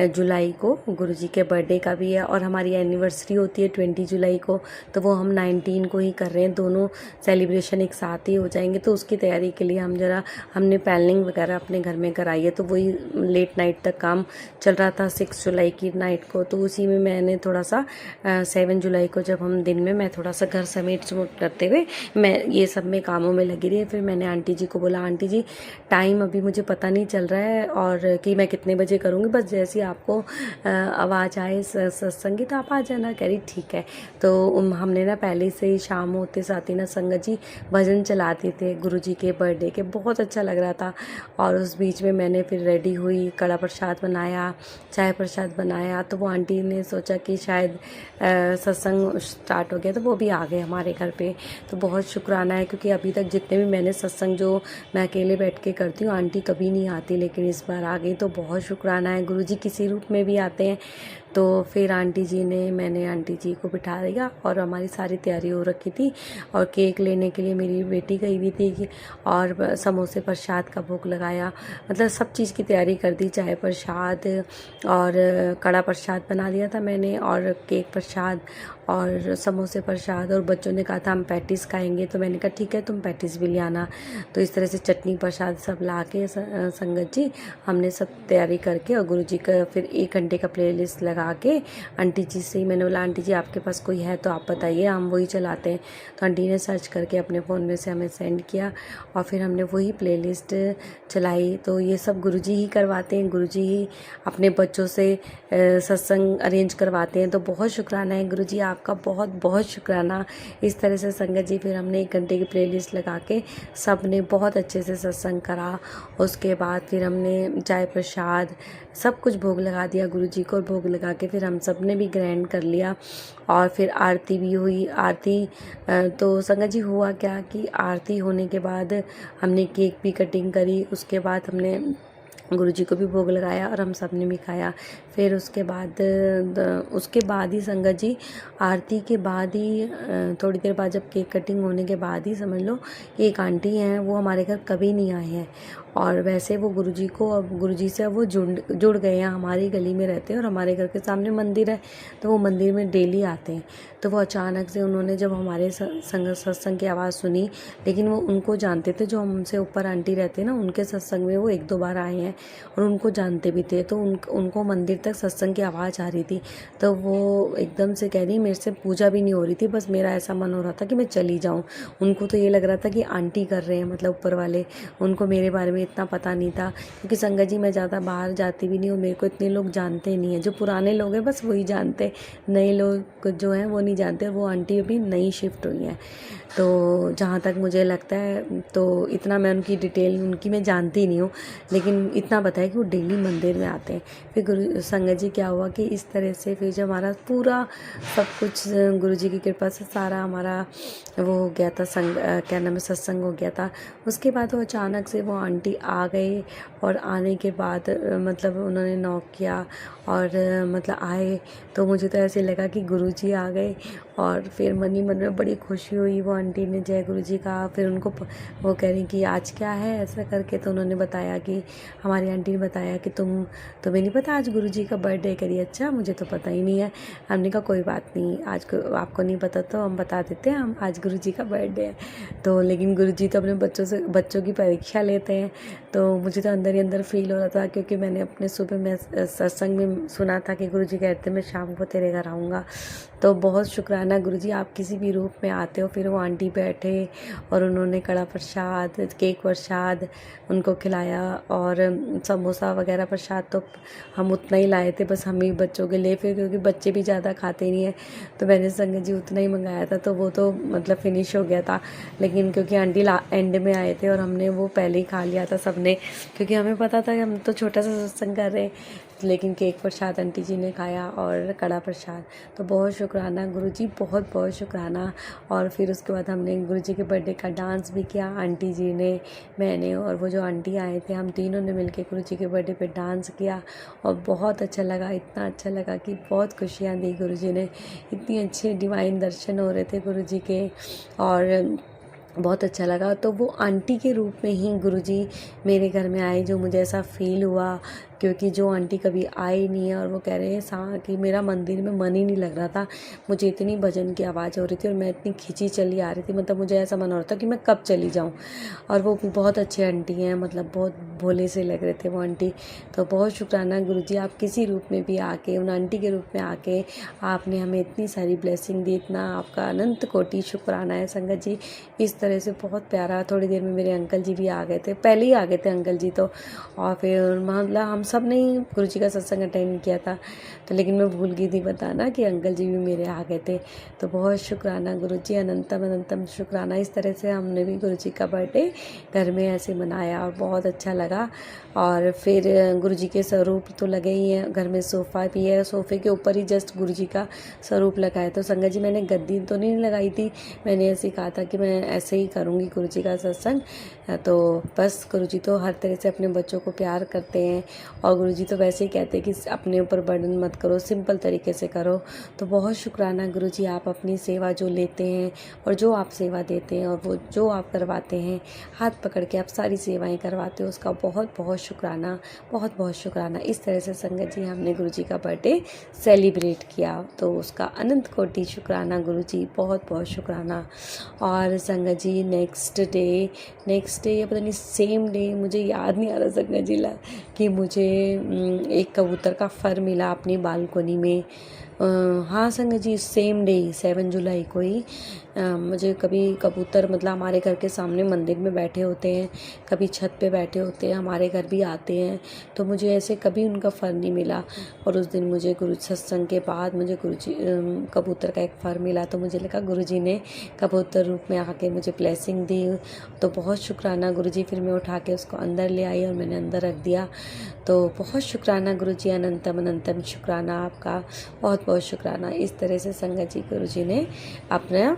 जुलाई को, गुरुजी के बर्थडे का भी है, और हमारी एनिवर्सरी होती है 20 जुलाई को, तो वो हम 19 को ही कर रहे हैं, दोनों सेलिब्रेशन एक साथ ही हो जाएंगे। तो उसकी तैयारी के लिए हमने पैनलिंग वगैरह अपने घर में कराई है, तो वही लेट नाइट तक काम चल रहा था 6 जुलाई की नाइट को। तो उसी में मैंने थोड़ा सा 7 जुलाई को जब हम दिन में, मैं थोड़ा सा घर समेट करते हुए मैं ये सब में कामों में लगी रही। फिर मैंने आंटी जी को बोला आंटी जी टाइम अभी मुझे पता नहीं चल रहा है और कि मैं कितने बजे करूँगी, बस जैसे आपको आवाज़ आए सत्संग की तो आप आ जाना। कह रही ठीक है। तो हमने ना पहले से ही शाम होते साथ ही ना संगत जी भजन चलाते थे गुरुजी के बर्थडे के, बहुत अच्छा लग रहा था। और उस बीच में मैंने फिर रेडी हुई, कड़ा प्रसाद बनाया, चाय प्रसाद बनाया। तो वो आंटी ने सोचा कि शायद सत्संग स्टार्ट हो गया, तो वो भी आ गए हमारे घर पे। तो बहुत शुक्राना है, क्योंकि अभी तक जितने भी मैंने सत्संग जो मैं अकेले बैठ के करती हूँ, आंटी कभी नहीं आती, लेकिन इस बार आ गई। तो बहुत शुक्राना है, गुरुजी किसी रूप में भी आते हैं। तो फिर मैंने आंटी जी को बिठा दिया और हमारी सारी तैयारी हो रखी थी, और केक लेने के लिए मेरी बेटी गई हुई थी, और समोसे प्रसाद का भोग लगाया, मतलब सब चीज़ की तैयारी कर दी। चाय प्रसाद और कड़ा प्रसाद बना दिया था मैंने, और केक प्रसाद और समोसे प्रसाद, और बच्चों ने कहा था हम पैटीज खाएंगे, तो मैंने कहा ठीक है तुम पैटीज भी ले आना। तो इस तरह से चटनी प्रसाद सब ला के संगत जी हमने सब तैयारी करके, और गुरुजी का फिर 1 घंटे का प्लेलिस्ट लगा के आंटी जी से ही मैंने बोला आंटी जी आपके पास कोई है तो आप बताइए, हम वही चलाते हैं। तो आंटी ने सर्च करके अपने फ़ोन में से हमें सेंड किया, और फिर हमने वही प्लेलिस्ट चलाई। तो ये सब गुरुजी ही करवाते हैं, गुरुजी ही अपने बच्चों से सत्संग अरेंज करवाते हैं। तो बहुत शुक्राना है गुरुजी, आपका बहुत बहुत शुक्राना। इस तरह से संगत जी फिर हमने 1 घंटे की प्लेलिस्ट लगा के सब ने बहुत अच्छे से सत्संग करा। उसके बाद फिर हमने चाय प्रसाद सब कुछ भोग लगा दिया गुरुजी को, और भोग लगा के फिर हम सब ने भी ग्रैंड कर लिया। और फिर आरती भी हुई। आरती तो संगत जी हुआ क्या कि आरती होने के बाद हमने केक भी कटिंग करी, उसके बाद हमने गुरुजी को भी भोग लगाया और हम सब ने भी खाया। फिर उसके बाद ही संगत जी आरती के बाद ही थोड़ी देर बाद जब केक कटिंग होने के बाद ही समझ लो कि एक आंटी हैं वो हमारे घर कभी नहीं आए हैं, और वैसे वो गुरुजी से अब वो जुड़ गए हैं, हमारी गली में रहते हैं और हमारे घर के सामने मंदिर है, तो वो मंदिर में डेली आते हैं। तो वो अचानक से उन्होंने जब हमारे सत्संग की आवाज़ सुनी, लेकिन वो उनको जानते थे, जो हमसे ऊपर आंटी रहते हैं ना, उनके सत्संग में वो 1-2 बार आए हैं और उनको जानते भी थे, तो उनको मंदिर तक सत्संग की आवाज़ आ रही थी। तो वो एकदम से कह रही, मेरे से पूजा भी नहीं हो रही थी, बस मेरा ऐसा मन हो रहा था कि मैं चली जाऊँ। उनको तो ये लग रहा था कि आंटी कर रहे हैं, मतलब ऊपर वाले, उनको मेरे बारे में इतना पता नहीं था, क्योंकि संगत जी मैं ज़्यादा बाहर जाती भी नहीं और मेरे को इतने लोग जानते नहीं हैं। जो पुराने लोग हैं बस वही जानते, नए लोग जो हैं वो नहीं जानते। वो आंटी अभी नई शिफ्ट हुई हैं, तो जहाँ तक मुझे लगता है, तो इतना मैं उनकी डिटेल उनकी मैं जानती नहीं हूँ, लेकिन इतना पता है कि वो डेली मंदिर में आते हैं। फिर संगत जी क्या हुआ कि इस तरह से फिर जब हमारा पूरा सब कुछ गुरुजी की कृपा से सारा हमारा वो हो गया था, क्या नाम है, सत्संग हो गया था। उसके बाद वो अचानक से वो आंटी आ गए, और आने के बाद मतलब उन्होंने नॉक किया और मतलब आए, तो मुझे तो ऐसे लगा कि गुरुजी आ गए, और फिर मन ही मन में बड़ी खुशी हुई। वो आंटी ने जय गुरुजी कहा, फिर उनको वो कह रही कि आज क्या है ऐसा करके, तो उन्होंने बताया कि हमारी आंटी ने बताया कि तुम्हें नहीं पता आज गुरुजी का बर्थडे करिए। अच्छा, मुझे तो पता ही नहीं है। हमने कहा कोई बात नहीं, आज को आपको नहीं पता तो हम बता देते हैं, हम आज गुरुजी का बर्थडे है। तो लेकिन गुरुजी तो अपने बच्चों की परीक्षा लेते हैं, तो मुझे तो अंदर ही अंदर फील हो रहा था, क्योंकि मैंने अपने सुबह में सत्संग में सुना था कि गुरुजी कहते मैं शाम को तेरे घर आऊँगा। तो बहुत शुक्राना गुरुजी, आप किसी भी रूप में आते हो। फिर वो आंटी बैठे और उन्होंने कड़ा प्रसाद, केक प्रसाद उनको खिलाया, और समोसा वगैरह प्रसाद तो हम उतना ही लाए थे, बस हम ही बच्चों के लिए, फिर क्योंकि बच्चे भी ज़्यादा खाते नहीं हैं, तो मैंने संगत जी उतना ही मंगाया था, तो वो तो मतलब फिनिश हो गया था। लेकिन क्योंकि आंटी एंड में आए थे और हमने वो पहले ही खा लिया था सबने, क्योंकि हमें पता था कि हम तो छोटा सा सत्संग कर रहे हैं। लेकिन केक प्रसाद आंटी जी ने खाया और कड़ा प्रसाद, तो बहुत शुक्राना गुरुजी, बहुत बहुत शुक्राना। और फिर उसके बाद हमने गुरुजी के बर्थडे का डांस भी किया, आंटी जी ने, मैंने और वो जो आंटी आए थे, हम तीनों ने मिलके गुरुजी के बर्थडे पे डांस किया, और बहुत अच्छा लगा, इतना अच्छा लगा कि बहुत खुशियाँ दी गुरुजी ने। इतनी अच्छे डिवाइन दर्शन हो रहे थे गुरुजी के, और बहुत अच्छा लगा। तो वो आंटी के रूप में ही गुरुजी मेरे घर में आए, जो मुझे ऐसा फील हुआ, क्योंकि जो आंटी कभी आई नहीं है, और वो कह रहे हैं कि मेरा मंदिर में मन ही नहीं लग रहा था, मुझे इतनी भजन की आवाज़ हो रही थी और मैं इतनी खिंची चली आ रही थी, मतलब मुझे ऐसा मन हो रहा था कि मैं कब चली जाऊं। और वो भी बहुत अच्छे आंटी हैं, मतलब बहुत भोले से लग रहे थे वो आंटी। तो बहुत शुक्राना गुरुजी, आप किसी रूप में भी आके, उन आंटी के रूप में आके आपने हमें इतनी सारी ब्लेसिंग दी, इतना आपका अनंत कोटि शुक्राना है संगत जी। इस तरह से बहुत प्यारा। थोड़ी देर में मेरे अंकल जी भी आ गए थे, पहले ही आ गए थे अंकल जी तो, और फिर मतलब हम सब ने गुरुजी का सत्संग अटेंड किया था, तो लेकिन मैं भूल गई थी बताना कि अंकल जी भी मेरे आ गए थे। तो बहुत शुक्राना गुरुजी, अनंतम अनंतम शुक्राना। इस तरह से हमने भी गुरुजी का बर्थडे घर में ऐसे मनाया और बहुत अच्छा लगा। और फिर गुरुजी के स्वरूप तो लगे ही हैं, घर में सोफ़ा भी है, सोफ़े के ऊपर ही जस्ट गुरुजी का स्वरूप लगा है। तो संगत जी मैंने गद्दी तो नहीं लगाई थी, मैंने ऐसे कहा था कि मैं ऐसे ही करूँगी गुरुजी का सत्संग। तो बस गुरुजी तो हर तरह से अपने बच्चों को प्यार करते हैं, और गुरुजी तो वैसे ही कहते हैं कि अपने ऊपर बर्डन मत करो, सिंपल तरीके से करो। तो बहुत शुक्राना गुरुजी, आप अपनी सेवा जो लेते हैं और जो आप सेवा देते हैं और वो जो आप करवाते हैं, हाथ पकड़ के आप सारी सेवाएं करवाते हो, उसका बहुत बहुत शुक्राना, बहुत बहुत शुक्राना। इस तरह से संगत जी हमने गुरुजी का बर्थडे सेलिब्रेट किया, तो उसका अनंत कोटि शुक्राना गुरुजी, बहुत बहुत शुक्राना। और संगत जी नेक्स्ट डे या पता नहीं सेम डे, मुझे याद नहीं आ रहा संगत जी कि मुझे एक कबूतर का फर मिला अपनी बालकोनी में। हाँ संगत जी, सेम डे 7 जुलाई को ही मुझे कभी कबूतर, मतलब हमारे घर के सामने मंदिर में बैठे होते हैं, कभी छत पे बैठे होते हैं, हमारे घर भी आते हैं, तो मुझे ऐसे कभी उनका फर नहीं मिला। और उस दिन मुझे गुरु सत्संग के बाद मुझे गुरुजी कबूतर का एक फर मिला, तो मुझे लगा गुरुजी ने कबूतर रूप में आके मुझे ब्लेसिंग दी। तो बहुत शुक्राना गुरुजी, फिर मैं उठा के उसको अंदर ले आई और मैंने अंदर रख दिया। तो बहुत शुक्राना गुरुजी, अनंतम अनंतम शुक्राना आपका, बहुत बहुत शुक्राना। इस तरह से संगत जी गुरुजी ने अपना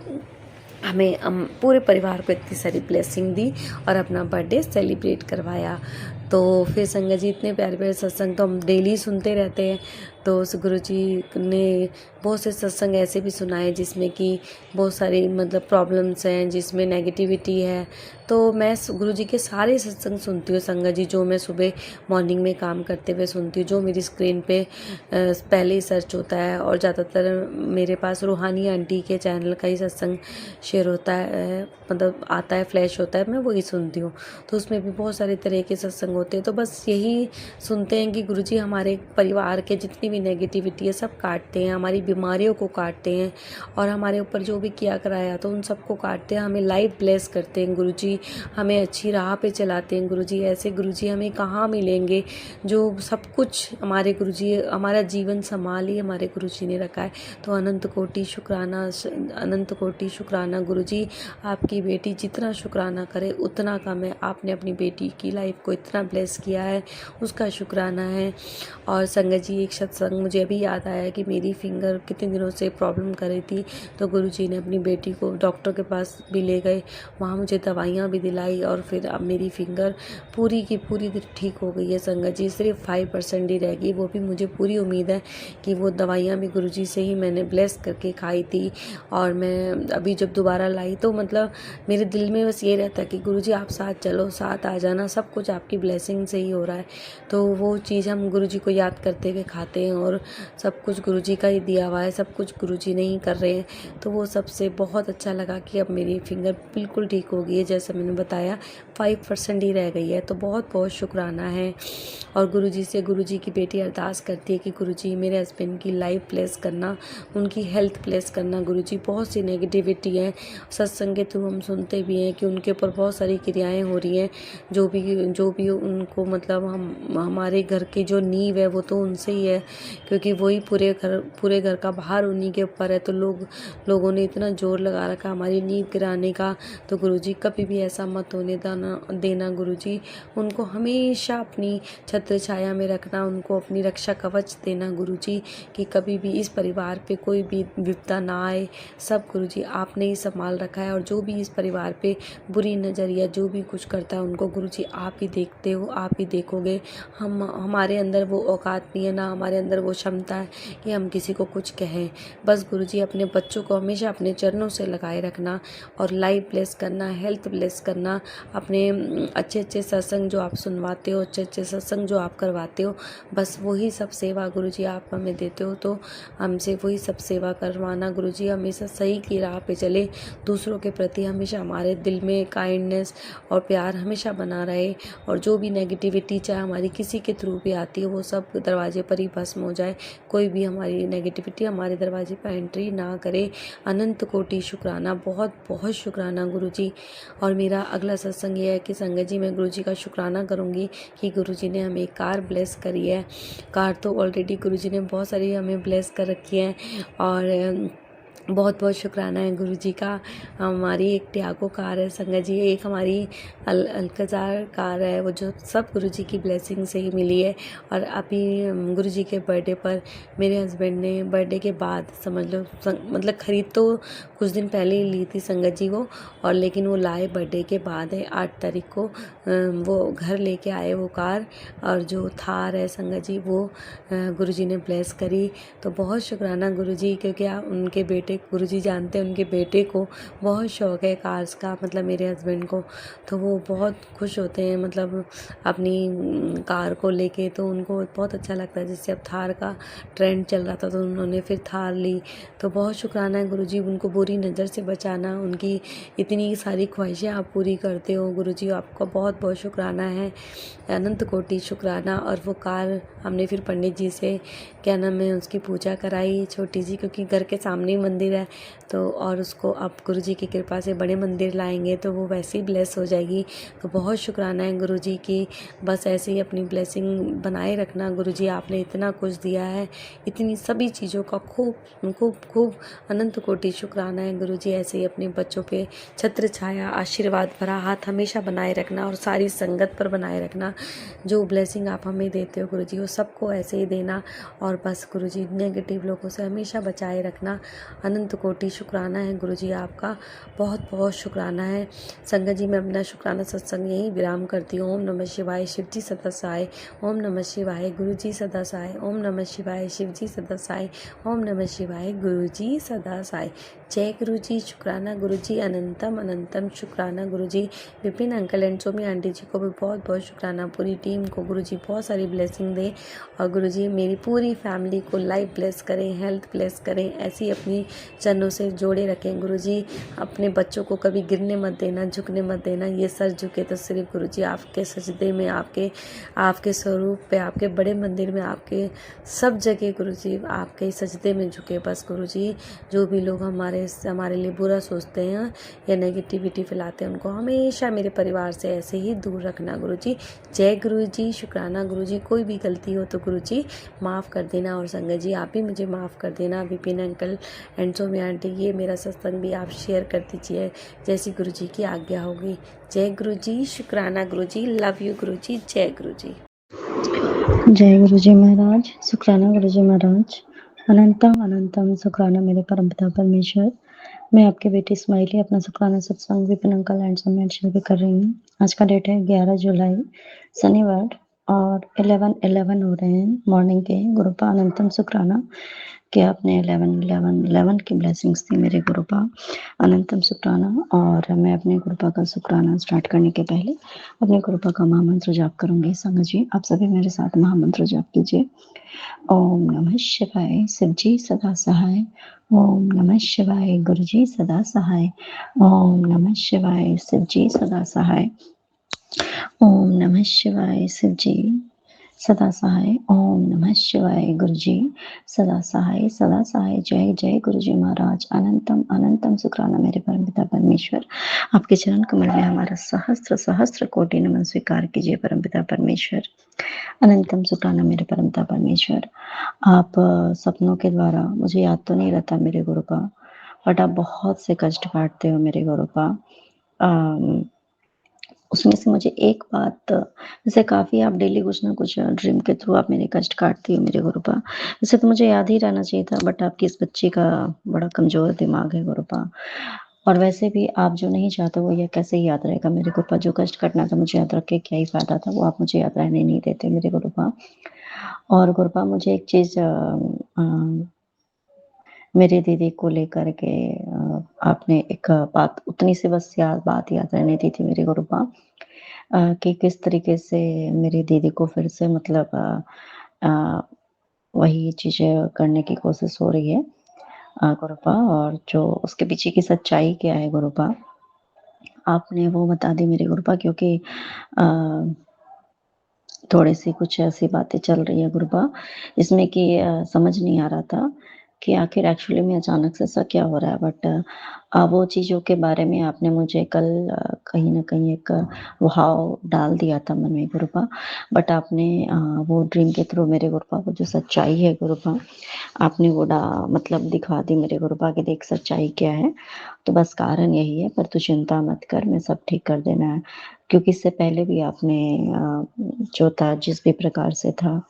हमें पूरे परिवार को इतनी सारी ब्लेसिंग दी और अपना बर्थडे सेलिब्रेट करवाया। तो फिर संगत जी इतने प्यारे प्यारे सत्संग तो हम डेली सुनते रहते हैं। तो उस गुरुजी ने बहुत से सत्संग ऐसे भी सुनाए जिसमें कि बहुत सारी मतलब प्रॉब्लम्स हैं, जिसमें नेगेटिविटी है। तो मैं गुरुजी के सारे सत्संग सुनती हूँ संगत जी, जो मैं सुबह मॉर्निंग में काम करते हुए सुनती हूँ, जो मेरी स्क्रीन पे पहले ही सर्च होता है। और ज़्यादातर मेरे पास रूहानी आंटी के चैनल का ही सत्संग शेयर होता है, मतलब आता है, फ्लैश होता है, मैं वही सुनती हूँ। तो उसमें भी बहुत सारे तरह के सत्संग होते हैं। तो बस यही सुनते हैं कि गुरुजी हमारे परिवार के जितनी भी नेगेटिविटी है सब काटते हैं, हमारी बीमारियों को काटते हैं, और हमारे ऊपर जो भी किया कराया तो उन सबको काटते हैं, हमें लाइफ ब्लेस करते हैं गुरुजी, हमें अच्छी राह पे चलाते हैं गुरुजी। ऐसे गुरुजी हमें कहाँ मिलेंगे जो सब कुछ हमारे गुरुजी, हमारा जीवन संभाल ही हमारे गुरुजी ने रखा है। तो अनंत कोटि शुक्राना, अनंत कोटि शुक्राना गुरुजी। आपकी बेटी जितना शुक्राना करे उतना कम है। आपने अपनी बेटी की लाइफ को इतना ब्लेस किया है, उसका शुक्राना है। और संगत जी एक सत्संग मुझे अभी याद आया कि मेरी फिंगर कितने दिनों से प्रॉब्लम कर रही थी, तो गुरुजी ने अपनी बेटी को डॉक्टर के पास भी ले गए, वहाँ मुझे दवाइयाँ भी दिलाई, और फिर अब मेरी फिंगर पूरी की पूरी ठीक हो गई है संगत जी। सिर्फ 5% ही रह गई, वो भी मुझे पूरी उम्मीद है कि वो दवाइयाँ भी गुरुजी से ही मैंने ब्लेस करके खाई थी। और मैं अभी जब दोबारा लाई तो मतलब मेरे दिल में बस ये रहता है कि गुरुजी आप साथ चलो, साथ आ जाना, सब कुछ आपकी ब्लेसिंग से ही हो रहा है। तो वो चीज़ हम गुरुजी को याद करते हुए खाते हैं, और सब कुछ गुरुजी का ही दिया हुआ है, सब कुछ गुरुजी ने ही कर रहे हैं। तो वो सबसे बहुत अच्छा लगा कि अब मेरी फिंगर बिल्कुल ठीक हो गई है, जैसे मैंने बताया 5% ही रह गई है। तो बहुत बहुत शुक्राना है। और गुरुजी से गुरुजी की बेटी अरदास करती है कि गुरुजी मेरे हस्बैंड की लाइफ ब्लेस करना, उनकी हेल्थ ब्लेस करना गुरुजी। बहुत सी नेगेटिविटी है, सत्संग के थ्रू हम सुनते भी हैं कि उनके ऊपर बहुत सारी क्रियाएं हो रही हैं, जो भी उनको मतलब हमारे घर की जो नींव है वो तो उनसे ही है, क्योंकि वही पूरे घर का भार उन्हीं के ऊपर है। तो लोगों ने इतना जोर लगा रखा हमारी नींव गिराने का। तो गुरुजी कभी भी ऐसा मत होने देना गुरुजी। उनको हमेशा अपनी छत्र छाया में रखना, उनको अपनी रक्षा कवच देना गुरुजी, कि कभी भी इस परिवार पे कोई भी विपदा ना आए। सब गुरुजी आपने ही संभाल रखा है, और जो भी इस परिवार पे बुरी नज़र या जो भी कुछ करता है उनको गुरुजी आप ही देखते हो, आप ही देखोगे। हमारे अंदर वो औकात नहीं है, ना हमारे अंदर वो क्षमता है कि हम किसी को कुछ कहें। बस गुरुजी अपने बच्चों को हमेशा अपने चरणों से लगाए रखना, और लाइफ ब्लेस करना, हेल्थ ब्लेस करना, अपने अच्छे अच्छे सत्संग जो आप सुनवाते हो, अच्छे अच्छे सत्संग जो आप करवाते हो, बस वही सब सेवा गुरुजी आप हमें देते हो। तो हमसे वही सब सेवा करवाना गुरुजी। हमेशा सही की राह पे चले, दूसरों के प्रति हमेशा हमारे दिल में काइंडनेस और प्यार हमेशा बना रहे, और जो भी नेगेटिविटी चाहे हमारी किसी के थ्रू भी आती है वो सब दरवाजे पर ही भस्म हो जाए। कोई भी हमारी नेगेटिविटी हमारे दरवाजे पर एंट्री ना करे। अनंत कोटि शुक्राना, बहुत बहुत शुक्राना गुरुजी। और मेरा अगला सत्संग ये है कि संगत जी मैं गुरुजी का शुक्राना करूँगी कि गुरुजी ने हमें कार ब्लेस करी है। कार तो ऑलरेडी गुरुजी ने बहुत सारी हमें ब्लेस कर रखी है, और बहुत बहुत शुक्राना है गुरुजी का। हमारी एक टियागो कार है संगत जी, एक हमारी अल्कजार कार है, वो जो सब गुरुजी की ब्लेसिंग से ही मिली है। और अभी गुरुजी के बर्थडे पर मेरे हस्बैंड ने बर्थडे के बाद समझ लो मतलब ख़रीद तो कुछ दिन पहले ही ली थी संगत जी वो, और लेकिन वो लाए बर्थडे के बाद है 8 तारीख को वो घर लेके आए वो कार। और जो थार है संगत जी वो गुरुजी ने ब्लेस करी। तो बहुत शुक्राना गुरुजी, क्योंकि उनके बेटे गुरुजी जानते हैं उनके बेटे को बहुत शौक़ है कार्स का, मतलब मेरे हस्बैंड को। तो वो बहुत खुश होते हैं मतलब अपनी कार को लेके, तो उनको बहुत अच्छा लगता है। जैसे अब थार का ट्रेंड चल रहा था तो उन्होंने फिर थार ली। तो बहुत शुक्राना है गुरुजी, उनको बुरी नज़र से बचाना, उनकी इतनी सारी ख्वाहिशें आप पूरी करते हो गुरुजी, आपका बहुत बहुत शुक्राना है, अनंत कोटि शुक्राना। और वो कार हमने फिर पंडित जी से क्या नाम है उसकी पूजा कराई छोटी सी, क्योंकि घर के सामने ही मंदिर है। तो और उसको आप गुरुजी की कृपा से बड़े मंदिर लाएंगे तो वो वैसे ही ब्लेस हो जाएगी। तो बहुत शुक्राना है गुरुजी की, बस ऐसे ही अपनी ब्लेसिंग बनाए रखना गुरुजी। आपने इतना कुछ दिया है, इतनी सभी चीज़ों का खूब खूब खूब अनंत कोटि शुक्राना है गुरुजी। ऐसे ही अपने बच्चों पे छत्र छाया आशीर्वाद भरा हाथ हमेशा बनाए रखना, और सारी संगत पर बनाए रखना। जो ब्लेसिंग आप हमें देते हो गुरुजी वो सबको ऐसे ही देना, और बस गुरुजी नेगेटिव लोगों से हमेशा बचाए रखना। अनंत कोटि शुक्राना है गुरुजी आपका, बहुत बहुत शुक्राना है। संगत जी, मैं अपना शुक्राना सत्संग यहीं विराम करती हूँ। ओम नमः शिवाय, शिव जी सदा सहाय। ओम नमः शिवाय, गुरु जी सदा सहाय। ओम नमः शिवाय, शिव जी सदा सहाय। ओम नमः शिवाय, गुरु जी सदा सहाय। जय गुरु जी, शुक्राना गुरु जी, अनंतम अनंतम शुक्राना गुरु जी। Vipin uncle and Somi aunty ji को भी बहुत बहुत शुक्राना। पूरी टीम को गुरु जी बहुत सारी ब्लेसिंग दें और गुरु जी मेरी पूरी फैमिली को लाइफ ब्लेस करें, हेल्थ ब्लेस करें, ऐसी अपनी चरणों से जोड़े रखें गुरु जी। अपने बच्चों को कभी गिरने मत देना, झुकने मत देना। ये सर झुके तो सिर्फ गुरु जी आपके सजदे में, आपके आपके स्वरूप पे, आपके बड़े मंदिर में, आपके सब जगह गुरु जी आपके ही सजदे में झुके बस गुरु जी। जो भी लोग हमारे लिए बुरा सोचते हैं या नेगेटिविटी फैलाते हैं, उनको हमेशा मेरे परिवार से ऐसे ही दूर रखना गुरु जी। जय गुरु जी, शुक्राना गुरु जी। कोई भी गलती हो तो गुरु जी माफ़ कर देना, और संगत जी आप भी मुझे माफ़ कर देना। Vipin uncle and Somi aunty, ये मेरा सत्संग भी आप शेयर कर दीजिए जैसी गुरु जी की आज्ञा होगी। जय गुरु जी, शुक्राना गुरु जी, लव यू गुरु जी, जय गुरु जी। जय गुरु जी महाराज, शुक्राना गुरु जी महाराज, अनंतम अनंतम शुक्राना मेरे परमपिता परमेश्वर। मैं आपकी बेटी स्माइली अपना शुक्राना सत्संग Vipin uncle and Somi aunty भी कर रही हूँ। आज का डेट है 11 जुलाई शनिवार और 11:11 हो रहे हैं मॉर्निंग के। गुरुपा अनंतम शुक्राना कि आपने 11:11 की ब्लेसिंग्स दी मेरे गुरुपा, अनंतम शुक्राना। और मैं अपने गुरुपा का शुक्राना स्टार्ट करने के पहले अपने गुरुपा का महामंत्र जाप करूंगी। संगत जी आप सभी मेरे साथ महामंत्र जाप कीजिए। ओम नमः शिवाय, शिव जी सदा सहाय। ओम नमः शिवाय, गुरु जी सदा सहाय। ओम नमः शिवाय, शिव जी सदा सहाय। ओम नमः शिवाय, शिव जी सदा सहाय। ओम नमः शिवाय, गुरु जी सदा सहाय, सदा सहाय। जय जय गुरु जी महाराज, अनंतम अनंतम शुक्राना मेरे परमपिता परमेश्वर। आपके चरण कमल में हमारा सहस्त्र सहस्त्र कोटि नमन स्वीकार कीजिए परमपिता परमेश्वर। अनंतम शुक्राना मेरे परमपिता परमेश्वर। आप सपनों के द्वारा, मुझे याद तो नहीं रहता मेरे गुरुपा, बट आप बहुत से कष्ट काटते हो मेरे गुरुपा। उसमें से मुझे एक बात, जैसे काफ़ी आप डेली कुछ ना कुछ ड्रीम के थ्रू आप मेरे कष्ट काटती हो मेरे गुरुपा। वैसे तो मुझे याद ही रहना चाहिए था, बट आपकी इस बच्ची का बड़ा कमज़ोर दिमाग है गुरुपा। और वैसे भी आप जो नहीं चाहते वो ये कैसे याद रहेगा मेरे गुरुपा। जो कष्ट कटना था मुझे याद रख के क्या ही फ़ायदा था, वो आप मुझे याद रहने नहीं देते मेरे गुरुपा। और गुरुपा मुझे एक चीज़ मेरी दीदी को लेकर के आपने एक बात उतनी सी बस बात याद रहने दी थी मेरे गुरुपा, कि किस तरीके से मेरी दीदी को फिर से मतलब अ, वही चीज़ें करने की कोशिश हो रही है गुरुपा। और जो उसके पीछे की सच्चाई क्या है गुरुपा, आपने वो बता दी मेरे गुरुपा। क्योंकि अ, थोड़ी-सी कुछ ऐसी बातें चल रही है गुरुपा, जिसमें कि समझ नहीं आ रहा था कि आखिर एक्चुअली में अचानक से ऐसा क्या हो रहा है। बट वो चीज़ों के बारे में आपने मुझे कल कहीं न कहीं एक भाव डाल दिया था मन में गुरुपा। बट आपने वो ड्रीम के थ्रू मेरे गुरुपा वो जो सच्चाई है गुरुपा, आपने वो मतलब दिखा दी मेरे गुरुपा कि देख सच्चाई क्या है। तो बस कारण यही है, पर तू चिंता मत कर, मैं सब ठीक कर देना है। क्योंकि इससे पहले भी आपने जो था जिस भी प्रकार से था,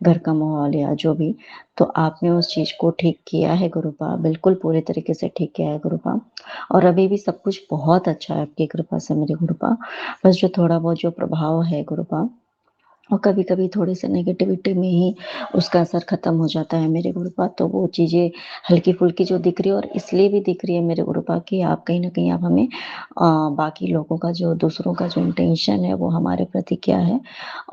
घर का माहौल या जो भी, तो आपने उस चीज़ को ठीक किया है गुरुपा, बिल्कुल पूरे तरीके से ठीक किया है गुरुपा। और अभी भी सब कुछ बहुत अच्छा है आपकी कृपा से मेरे गुरुपा। बस जो थोड़ा बहुत जो प्रभाव है गुरुपा, और कभी-कभी थोड़े-से नेगेटिविटी में ही उसका असर ख़त्म हो जाता है मेरे गुरुपा। तो वो चीज़ें हल्की-फुल्की जो दिख रही है, और इसलिए भी दिख रही है मेरे गुरुपा कि आप कहीं न कहीं आप हमें बाकी लोगों का जो दूसरों का जो इंटेंशन है वो हमारे प्रति क्या है,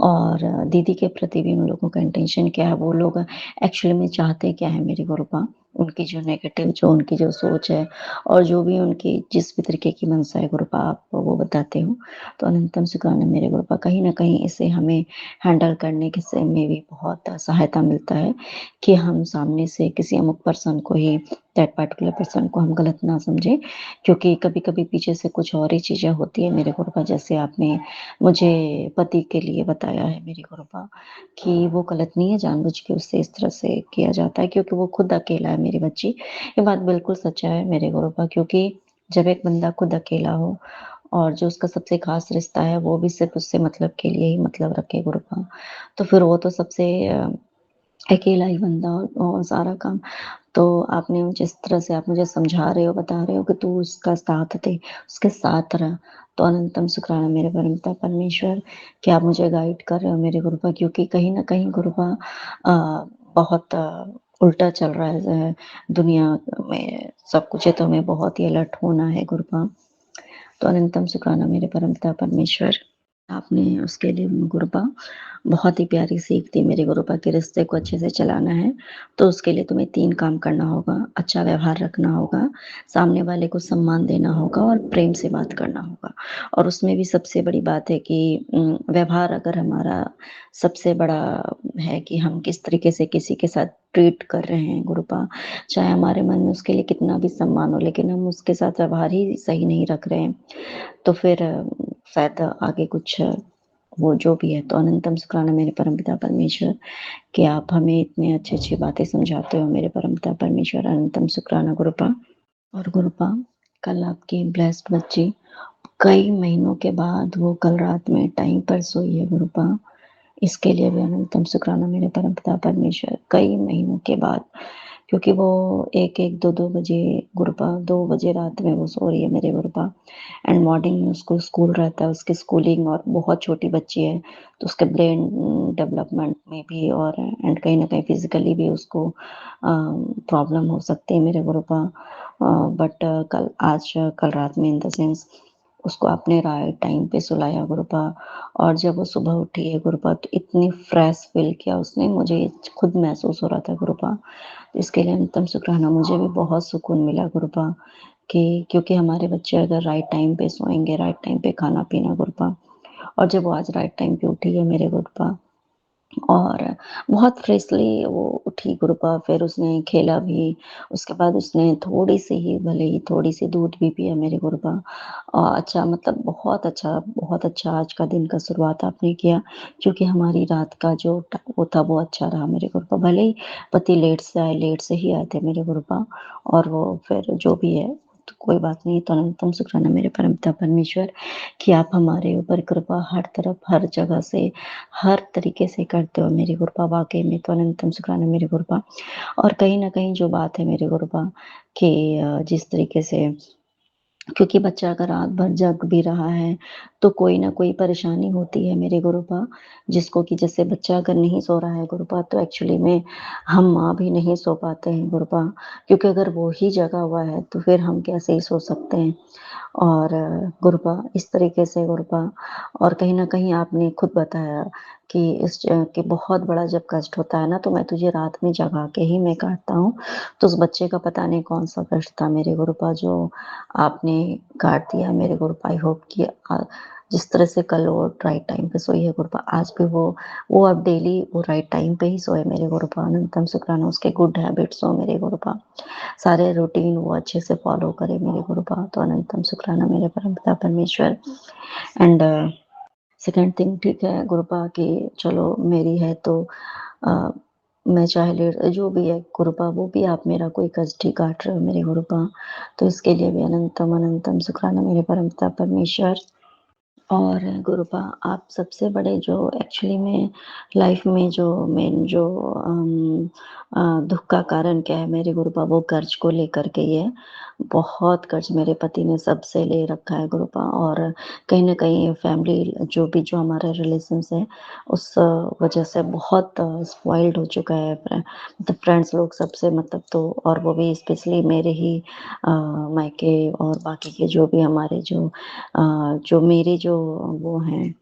और दीदी के प्रति भी उन लोगों का इंटेंशन क्या है, वो लोग एक्चुअली में चाहते क्या है मेरे गुरुपा। उनकी जो नेगेटिव जो उनकी जो सोच है, और जो भी उनकी जिस भी तरीके की मंशा है गुरुपा, आप वो बताते हो। तो अनंतम शुक्राना मेरे गुरुपा। कहीं न कहीं इसे हमें हैंडल करने के से में भी बहुत सहायता मिलता है कि हम सामने से किसी अमुक पर्सन को ही, दैट पार्टिकुलर पर्सन को हम गलत ना समझें। क्योंकि कभी-कभी पीछे से कुछ और ही चीज़ें होती हैं मेरे गुरुपा। जैसे आपने मुझे पति के लिए बताया है मेरे गुरुपा, कि वो गलत नहीं है, जानबूझ के उससे इस तरह से किया जाता है क्योंकि वो खुद अकेला है मेरी बच्ची। ये बात बिल्कुल सच्चा है मेरे गुरुपा। क्योंकि जब एक बंदा खुद अकेला हो, और जो उसका सबसे ख़ास रिश्ता है वो भी सिर्फ़ उससे मतलब के लिए ही मतलब रखे गुरुपा, तो फिर वो तो सबसे अकेला ही बंदा और सारा काम। तो आपने जिस तरह से आप मुझे समझा रहे हो, बता रहे हो कि तू उसका साथ दे, उसके साथ रह। तो अनंतम शुक्राना मेरे परमपिता परमेश्वर कि आप मुझे गाइड कर रहे हो मेरे गुरुपा, क्योंकि कहीं न कहीं गुरुपा बहुत उल्टा चल रहा है दुनिया में सब कुछ है, तो हमें बहुत ही अलर्ट होना है गुरुपा। तो अनंतम शुक्राना मेरे परमपिता परमेश्वर। आपने उसके लिए गुरुपा बहुत ही प्यारी सीख दी मेरे गुरुपा कि रिश्ते को अच्छे से चलाना है, तो उसके लिए तुम्हें 3 काम करना होगा, अच्छा व्यवहार रखना होगा, सामने वाले को सम्मान देना होगा और प्रेम से बात करना होगा। और उसमें भी सबसे बड़ी बात है कि व्यवहार अगर हमारा सबसे बड़ा है कि हम किस तरीके से किसी के साथ ट्रीट कर रहे हैं गुरुपा, चाहे हमारे मन में उसके लिए कितना भी सम्मान हो, लेकिन हम उसके साथ व्यवहार ही सही नहीं रख रहे हैं, तो फिर शायद आगे कुछ वो जो भी है। तो अनंतम शुक्राना मेरे परमपिता परमेश्वर कि आप हमें इतनी अच्छी-अच्छी बातें समझाते हो मेरे परमपिता परमेश्वर। अनंतम शुक्राना गुरुपा। और गुरुपा कल आपकी ब्लेस्ड बच्ची कई महीनों के बाद वो कल रात में टाइम पर सोई है गुरुपा। इसके लिए भी अनंतम शुक्राना मेरे परमपिता परमेश्वर। कई महीनों के बाद, क्योंकि वो 1-1 2-2 बजे गुरुपा 2 बजे रात में वो सो रही है मेरे गुरुपा। एंड मॉर्निंग में उसको स्कूल रहता है, उसकी स्कूलिंग, और बहुत छोटी बच्ची है, तो उसके ब्रेन डेवलपमेंट में भी और एंड कहीं न कहीं फिज़िकली भी उसको प्रॉब्लम हो सकती है मेरे गुरुपा। बट कल रात में इन द सेंस उसको आपने राइट टाइम पे सुलाया गुरुपा। और जब वो सुबह उठी है गुरुपा तो इतनी फ्रेश फ़ील किया उसने, मुझे खुद महसूस हो रहा था गुरुपा। तो इसके लिए अंतम शुक्राना, मुझे भी बहुत सुकून मिला गुरुपा कि क्योंकि हमारे बच्चे अगर राइट टाइम पे सोएँगे, राइट टाइम पे खाना-पीना गुरुपा, और जब वो आज राइट टाइम पे उठी है मेरे गुरुपा और बहुत फ्रेशली वो उठी गुरुपा, फिर उसने खेला भी, उसके बाद उसने थोड़ी-सी ही भले ही थोड़ी-सी दूध भी पिया मेरे गुरुपा। अच्छा, मतलब बहुत अच्छा आज का दिन का शुरुआत आपने किया, क्योंकि हमारी रात का जो वो था वो अच्छा रहा मेरे गुरुपा। भले ही पति लेट से ही आए थे मेरे गुरुपा, और वो फिर जो भी है तो कोई बात नहीं। तो अनंतम शुक्राना मेरे परमपिता परमेश्वर कि आप हमारे ऊपर कृपा हर तरफ, हर जगह से, हर तरीके से करते हो मेरे गुरुपा। वाक़ई में तो अनंतम शुक्राना मेरे गुरुपा। और कहीं न कहीं जो बात है मेरे गुरुपा कि जिस तरीके से, क्योंकि बच्चा अगर रात भर जग भी रहा है, तो कोई न कोई परेशानी होती है मेरे गुरुपा, जिसको कि जैसे बच्चा अगर नहीं सो रहा है गुरुपा, तो एक्चुअली में हम माँ भी नहीं सो पाते हैं गुरुपा, क्योंकि अगर वो ही जगा हुआ है, तो फिर हम कैसे ही सो सकते हैं। और गुरुपा इस तरीके से गुरुपा, और कहीं न कहीं आपने खुद बताया कि कि बहुत बड़ा जब कष्ट होता है ना, तो मैं तुझे रात में जगा के ही मैं काटता हूँ। तो उस बच्चे का पता नहीं कौन-सा कष्ट था मेरे गुरुपा जो आपने काट दिया मेरे गुरुपा। आई होप कि जिस तरह से कल वो राइट टाइम पे सोई है गुरुपा, आज भी वो अब डेली वो राइट टाइम पे ही सोए मेरे गुरुपा। अनंतम शुक्राना उसके गुड हैबिट्स हो मेरे गुरुपा। सारे रूटीन वो अच्छे से फ़ॉलो करे मेरे गुरुपा। तो अनंतम शुक्राना मेरे परमपिता परमेश्वर। एंड सेकंड थिंग, ठीक है गुरुपा कि चलो मेरी है तो अ, मैं चाहे लेट जो भी है गुरुपा, वो भी आप मेरा कोई कष्ट ही काट रहे हो मेरे गुरुपा। तो इसके लिए भी अनंतम शुक्राना मेरे परमपिता परमेश्वर। और गुरुपा आप सबसे बड़े जो एक्चुअली में लाइफ में जो मेन जो दुःख का कारण क्या है मेरे गुरुपा, वो कर्ज को लेकर के ही है। बहुत कर्ज मेरे पति ने सबसे ले रखा है गुरुपा, और कहीं न कहीं फैमिली जो हमारा रिलेशंस है, उस वजह से बहुत स्पॉइल्ड हो चुका है। मतलब फ्रेंड्स लोग सबसे, मतलब तो, और वो भी स्पेशली मेरे ही मायके और बाकी के जो भी हमारे जो मेरे जो वो हैं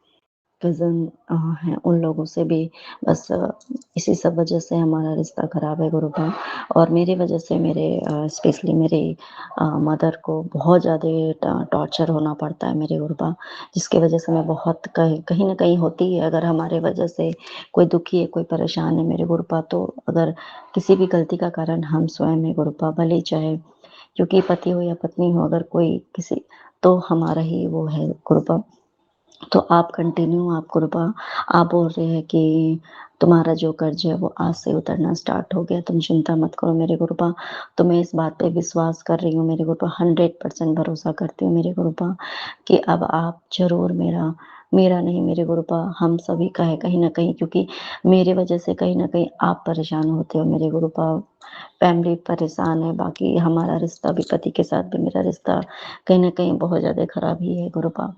कज़न हैं, उन लोगों से भी बस इसी सब वजह से हमारा रिश्ता ख़राब है गुरुपा। और मेरी वजह से मेरे स्पेशली मेरे मदर को बहुत ज़्यादा टॉर्चर होना पड़ता है मेरे गुरुपा, जिसकी वजह से मैं बहुत कहीं कहीं न कहीं होती है अगर हमारे वजह से कोई दुखी है, कोई परेशान है मेरे गुरुपा, तो अगर किसी भी गलती का कारण हम स्वयं हैं गुरुपा, भले ही चाहे क्योंकि पति हो या पत्नी हो, अगर कोई किसी, तो हमारा ही वो है गुरुपा। तो आप कंटिन्यू आप कृपा आप बोल रहे हैं कि तुम्हारा जो कर्ज है वो आज से उतरना स्टार्ट हो गया, तुम चिंता मत करो मेरे गुरुपा। तो मैं इस बात पे विश्वास कर रही हूँ मेरे गुरुपा, 100% भरोसा करती हूँ मेरे गुरुपा कि अब आप ज़रूर मेरा मेरा नहीं मेरे गुरुपा हम सभी का है कहीं न कहीं, क्योंकि मेरी वज़ह से कहीं न कहीं आप परेशान होते हो मेरे गुरुपा। फैमिली परेशान है, बाकी हमारा रिश्ता भी पति के साथ भी मेरा रिश्ता कहीं न कहीं बहुत ज़्यादा खराब ही है गुरुपा।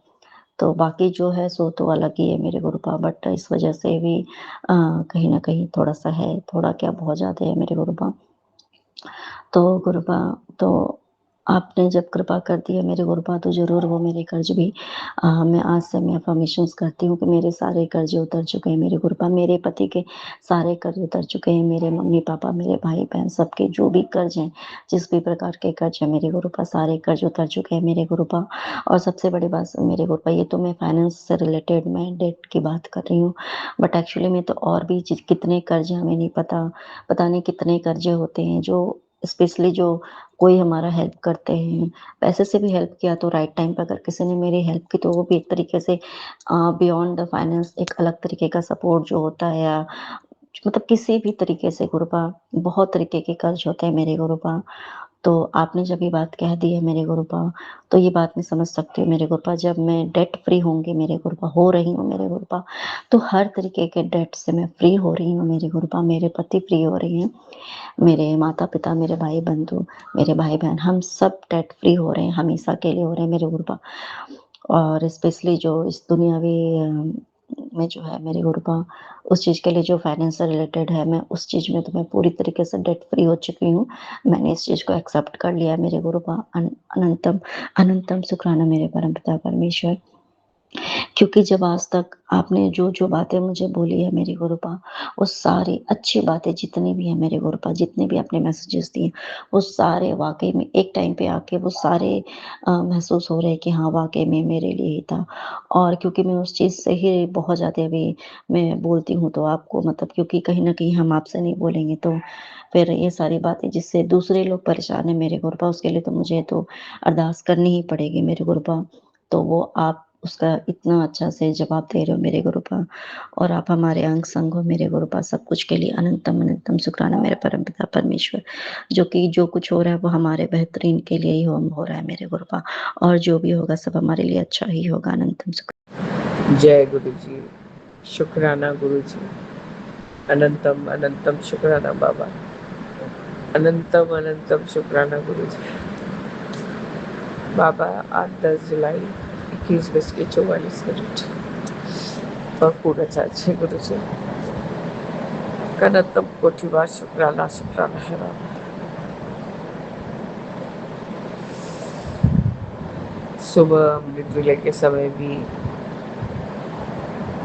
तो बाकी जो है सो तो अलग ही है मेरे गुरुपा, बट इस वज़ह से भी कहीं न कहीं थोड़ा-सा है, थोड़ा क्या बहुत ज़्यादा है मेरे गुरुपा। तो गुरुपा तो आपने जब कृपा कर दी है मेरे गुरुपा तो ज़रूर वो मेरे कर्ज़ भी मैं आज से मैं अफ़र्मेशंस करती हूँ कि मेरे सारे कर्ज़ उतर चुके हैं मेरे गुरुपा। मेरे पति के सारे कर्ज़ उतर चुके हैं, मेरे मम्मी-पापा, मेरे भाई-बहन सबके जो भी कर्ज़ हैं, जिस भी प्रकार के कर्ज़ हैं मेरे गुरुपा, सारे कर्ज़ उतर चुके हैं मेरे गुरुपा। और सबसे बड़ी बात मेरे गुरुपा ये तो मैं फाइनेंस से रिलेटेड मैं डेट की बात कर रही हूँ, बट एक्चुअली में तो और भी चीज़ कितने कर्ज़ हैं हमें नहीं पता। पता नहीं कितने कर्ज़े होते हैं जो स्पेशली जो कोई हमारा हेल्प करते हैं, पैसे से भी हेल्प किया तो राइट टाइम पे अगर किसी ने मेरी हेल्प की तो वो भी एक तरीके से बियॉन्ड द फाइनेंस एक अलग तरीके का सपोर्ट जो होता है या मतलब किसी भी तरीके से गुरुपा, बहुत तरीके के कर्ज़ होते हैं मेरे गुरुपा। तो आपने जब ये बात कह दी है मेरे गुरुपा, तो ये बात मैं समझ सकती हूँ मेरे गुरुपा जब मैं डेट फ्री होंगी मेरे गुरुपा, हो रही हूँ मेरे गुरुपा, तो हर तरीके के डेट से मैं फ्री हो रही हूँ मेरे गुरुपा, मेरे पति फ्री हो रहे हैं, मेरे माता-पिता, मेरे भाई-बंधु, मेरे भाई-बहन हम सब डेट फ्री हो रहे हैं, हमेशा के लिए हो रहे हैं मेरे गुरुपा। और स्पेशली जो इस दुनियावी में जो है मेरे गुरुपा, उस चीज़ के लिए जो फाइनेंस से रिलेटेड है, मैं उस चीज़ में तो मैं पूरी तरीके से डेट फ्री हो चुकी हूँ। मैंने इस चीज़ को एक्सेप्ट कर लिया है मेरे गुरुपा अनंतम अनंतम शुक्राना मेरे परमपिता परमेश्वर। क्योंकि जब आज तक आपने जो-जो बातें मुझे बोली है मेरे गुरुपा, वो सारी अच्छी बातें जितनी भी हैं मेरे गुरुपा, जितने भी आपने मैसेजेस दिए, वो सारे वाक़ई में एक टाइम पे आके वो सारे महसूस हो रहे हैं कि हाँ, वाक़ई में मेरे लिए ही था। और क्योंकि मैं उस चीज़ से ही बहुत ज़्यादा अभी मैं बोलती हूँ तो आपको मतलब क्योंकि कहीं न कहीं हम आपसे नहीं बोलेंगे तो फिर ये सारी बातें जिससे दूसरे लोग परेशान हैं मेरे गुरुपा, उसके लिए तो मुझे तो अरदास करनी ही पड़ेगी मेरे गुरुपा। तो वो आप उसका इतना अच्छा से जवाब दे रहे हो मेरे गुरुपा और आप हमारे अंग-संग हो मेरे गुरुपा, सब कुछ के लिए अनंतम अनंतम शुक्राना मेरे परमपिता परमेश्वर। जो कि जो कुछ हो रहा है वो हमारे बेहतरीन के लिए ही हो रहा है मेरे गुरुपा और जो भी होगा सब हमारे लिए अच्छा ही होगा। अनंतम जय गुरु जी, शुक्राना गुरु जी, अनंतम अनंतम शुक्राना बाबा, अनंतम अनंतम शुक्राना गुरु जी। बाबा आज 10 जुलाई 21:44 और पूरा चाचे गुरु जी का अनंतम कोटि बार शुक्राना शुक्राना है बाबा। सुबह अमृत विलय के समय भी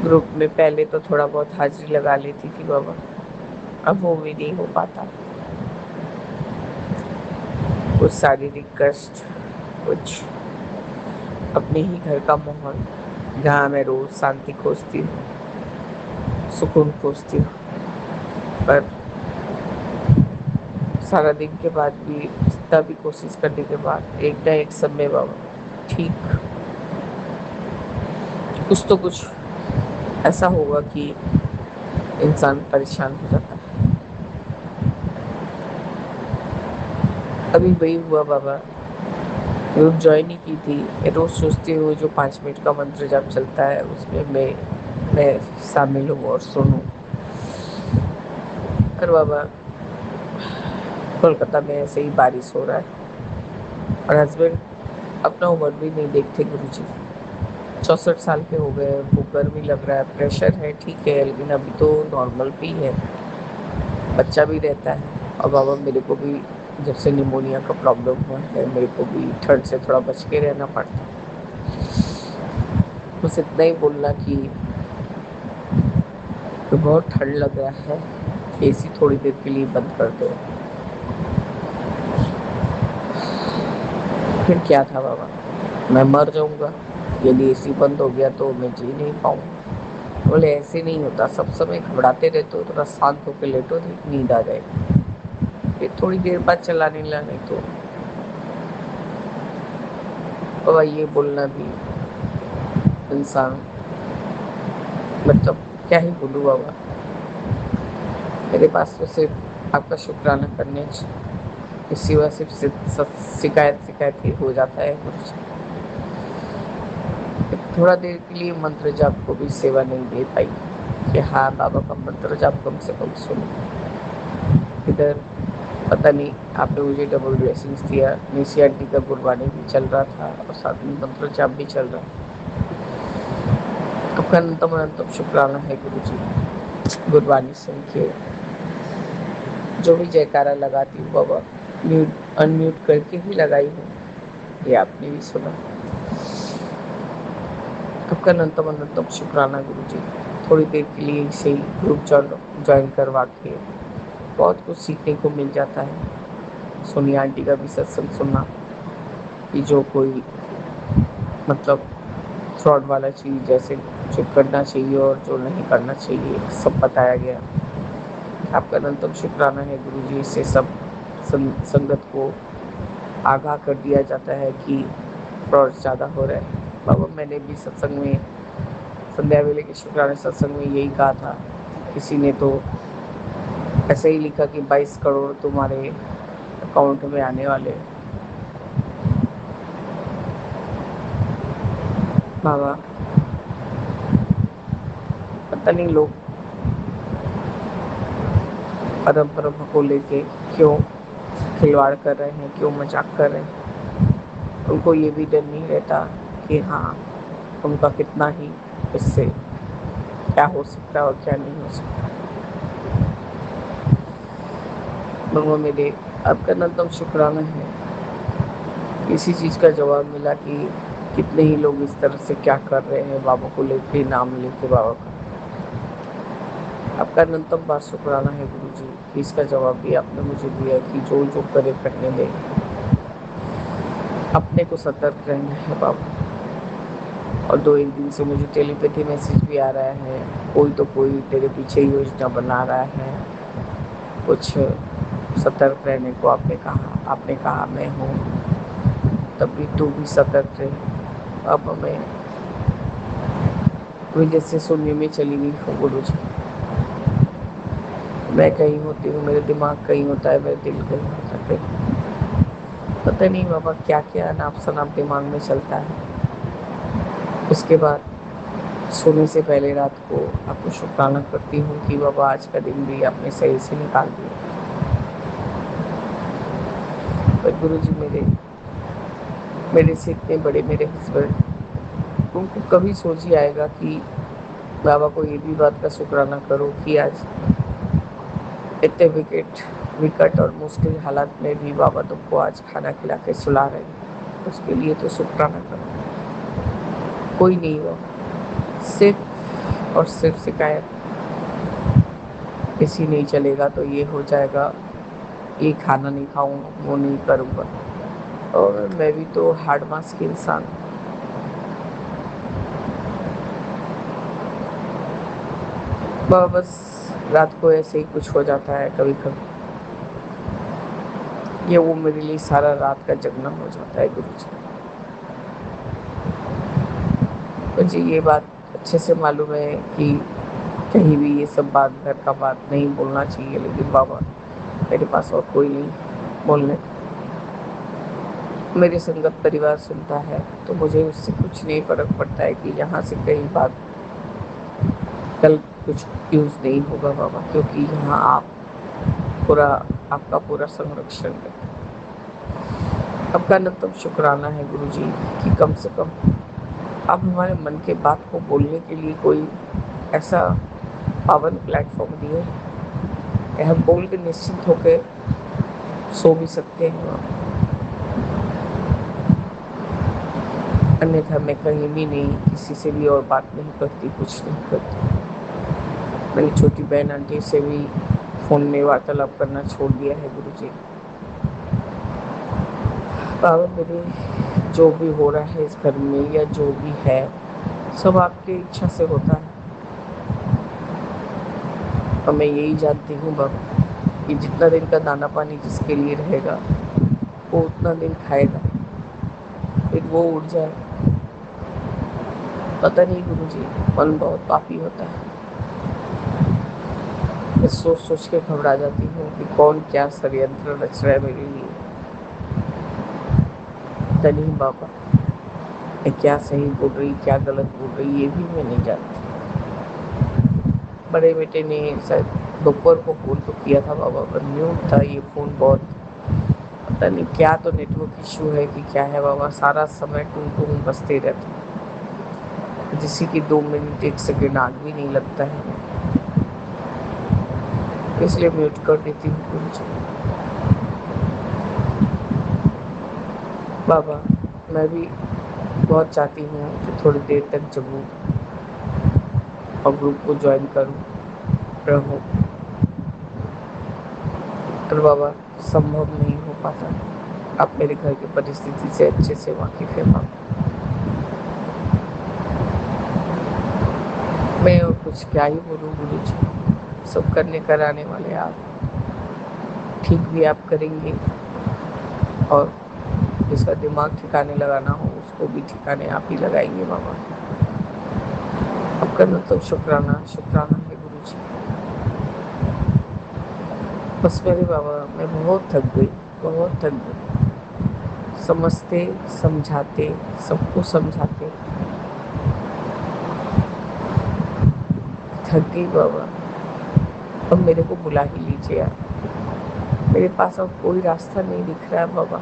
ग्रुप में पहले तो थोड़ा बहुत हाजिरी लगा लेती थी बाबा, अब वो भी नहीं हो पाता। कुछ शारीरिक कष्ट, कुछ अपने ही घर का माहौल जहाँ मैं रोज शांति खोजती हूँ, सुकून खोजती हूँ, पर सारा दिन के बाद भी जितना भी कोशिश करने के बाद एक ना एक समय बाबा ठीक कुछ ऐसा होगा कि इंसान परेशान हो जाता है। अभी वही हुआ बाबा, ग्रुप ज्वाइन ही की थी। मैं रोज सोचती हूँ जो 5 मिनट का मंत्र जब चलता है उसमें मैं शामिल हूँ और सुनूं। पर बाबा कोलकाता में ऐसे ही बारिश हो रहा है और हस्बैंड अपना उम्र भी नहीं देखते गुरुजी, 64 साल के हो गए, वो गर्मी लग रहा है, प्रेशर है ठीक है लेकिन अभी तो नॉर्मल भी है, बच्चा भी रहता है। और बाबा मेरे को भी जब से निमोनिया का प्रॉब्लम हुआ है मेरे को भी ठंड से थोड़ा बच के रहना पड़ता है। बस इतना ही बोलना कि तो बहुत ठंड लग रहा है, एसी थोड़ी देर के लिए बंद कर दो। फिर क्या था बाबा, मैं मर जाऊंगा यदि एसी बंद हो गया तो मैं जी नहीं पाऊंगा। बोले ऐसे नहीं होता, सब समय घबराते रहते हो, थोड़ा शांत होकर लेटो तो नींद आ जाएगी, फिर थोड़ी देर बाद चलाने लगे तो बाबा ये बोलना भी इंसान मतलब क्या ही बोलूँ बाबा, मेरे पास तो सिर्फ आपका शुक्राना करने के सिवा सिर्फ शिकायत ही हो जाता है गुरुजी। थोड़ा देर के लिए मंत्र जाप को भी सेवा नहीं दे पाई कि हाँ बाबा का मंत्र जाप कम से कम सुनो। इधर पता नहीं आपने मुझे डबल ब्लेसिंग्स दिया, निशी आंटी का गुरबानी भी चल रहा था और साथ में मंत्र जाप भी चल रहा था। आपका अनंतम अनंतम शुक्राना है गुरुजी। गुरबानी सुन के जो भी जयकारा लगाती हूँ बाबा, म्यूट अनम्यूट करके ही लगाई हूँ, ये आपने भी सुना। आपका अनंतम अनंतम शुक्राना गुरुजी। थोड़ी देर के लिए इसे ग्रुप ज्वाइन करवा के बहुत कुछ सीखने को मिल जाता है। सोनिया आंटी का भी सत्संग सुनना कि जो कोई मतलब फ्रॉड वाला चीज़ जैसे जो करना चाहिए और जो नहीं करना चाहिए सब बताया गया। आपका अनंतम शुक्राना है गुरुजी। इससे सब संगत को आगाह कर दिया जाता है कि फ्रॉड ज़्यादा हो रहा है। बाबा मैंने भी सत्संग में संध्या वेले के शुक्राने सत्संग में यही कहा था। किसी ने तो ऐसे ही लिखा कि 22 करोड़ तुम्हारे अकाउंट में आने वाले। बाबा पता नहीं लोग परम को लेके क्यों खिलवाड़ कर रहे हैं, क्यों मजाक कर रहे हैं। उनको ये भी डर नहीं रहता कि हाँ उनका कितना ही इससे क्या हो सकता है और क्या नहीं हो सकता। भगवा मेरे आपका अनंतम शुक्राना है। इसी चीज़ का जवाब मिला कि कितने ही लोग इस तरह से क्या कर रहे हैं बाबा को लेके, नाम लेके बाबा का। आपका अनंतम बार शुक्राना है गुरुजी कि इसका जवाब भी आपने मुझे दिया कि जो जो करे करने दे, अपने को सतर्क रहना है बाबा। और 2-1 दिन से मुझे टेलीपैथी मैसेज भी आ रहा है, कोई तो कोई तेरे पीछे योजना बना रहा है, कुछ सतर्क रहने को आपने कहा मैं हूँ, तब भी तू भी सतर्क रहे। अब मैं वजह से शून्य में चली गई हूँ गुरुजी। मैं कहीं होती हूँ, मेरे दिमाग कहीं होता है, मेरे दिल कहीं होता है कहीं। पता नहीं बाबा क्या क्या अनाप शनाप दिमाग में चलता है। उसके बाद सोने से पहले रात को आपको शुक्राना करती हूँ कि बाबा आज का दिन भी आपने सही से निकाल दिया। पर गुरुजी मेरे से इतने बड़े मेरे हस्बैंड, उनको कभी सोच ही आएगा कि बाबा को ये भी बात का शुक्राना करो कि आज इतने विकट और मुश्किल हालात में भी बाबा तुमको आज खाना खिला के सुला रहे हैं। उसके लिए तो शुक्राना करो। कोई नहीं बाबा, सिर्फ और सिर्फ शिकायत इसी नहीं चलेगा तो ये हो जाएगा, ये खाना नहीं खाऊंगा, वो नहीं करूँगा। और मैं भी तो हार्ड मास की इंसान हूँ। बस रात को ऐसे ही कुछ हो जाता है कभी कभी, ये वो मेरे लिए सारा रात का जगना हो जाता है गुरुजी। मुझे ये बात अच्छे से मालूम है कि कहीं भी ये सब बात घर का बात नहीं बोलना चाहिए, लेकिन बाबा मेरे पास और कोई नहीं बोलने। मेरे संगत परिवार सुनता है तो मुझे उससे कुछ नहीं फर्क पड़ता है कि यहाँ से कहीं बात कल कुछ यूज़ नहीं होगा बाबा, क्योंकि यहाँ आपका पूरा संरक्षण है। आपका अनंतम शुक्राना है गुरुजी कि कम से कम आप हमारे मन के बात को बोलने के लिए कोई ऐसा पावन प्लेटफॉर्म दिए कि हम बोल के निश्चिंत होकर सो भी सकते हैं। अन्यथा मैं कहीं भी नहीं, किसी से भी और बात नहीं करती, कुछ नहीं करती। मेरी छोटी बहन आंटी से भी फ़ोन में वार्तालाप करना छोड़ दिया है गुरुजी। बाबा मेरे जो भी हो रहा है इस घर में या जो भी है सब आपकी इच्छा से होता है। और मैं यही जानती हूँ बाबा कि जितना दिन का दाना पानी जिसके लिए रहेगा वो उतना दिन खाएगा, फिर वो उठ जाए पता नहीं गुरुजी, मन बहुत पापी होता है। मैं सोच सोच के घबरा जाती हूँ कि कौन क्या षड्यंत्र रच रहा है मेरे लिए। पता नहीं बाबा, मैं क्या सही बोल रही क्या गलत बोल रही ये भी मैं नहीं जानती। बड़े बेटे ने शायद दोपहर को फ़ोन तो किया था बाबा, पर म्यूट था ये फ़ोन। बहुत पता नहीं क्या तो नेटवर्क इशू है कि क्या है बाबा, सारा समय टूं टूं बजते रहता है, जिससे कि 2 मिनट 1 सेकंड आग भी नहीं लगता है, इसलिए म्यूट कर देती हूँ कुछ। बाबा, मैं भी बहुत चाहती हूँ कि थोड़ी देर तक जगूँ और ग्रुप को ज्वाइन करूँ, रहूँ, पर बाबा संभव नहीं हो पाता। आप मेरे घर की परिस्थिति से अच्छे से वाकिफ़ हैं बाबा। मैं और कुछ क्या ही बोलूँ गुरुजी, सब करने कराने वाले आप, ठीक भी आप करेंगे और जिसका दिमाग ठिकाने लगाना हो उसको भी ठिकाने आप ही लगाएंगे बाबा। आपका न तो शुक्राना शुक्राना है गुरुजी। बस मेरे बाबा, मैं बहुत थक गई, बहुत थक गई, समझते समझाते सबको समझाते थक गई बाबा। अब मेरे को बुला ही लीजिए आप, मेरे पास अब कोई रास्ता नहीं दिख रहा है बाबा।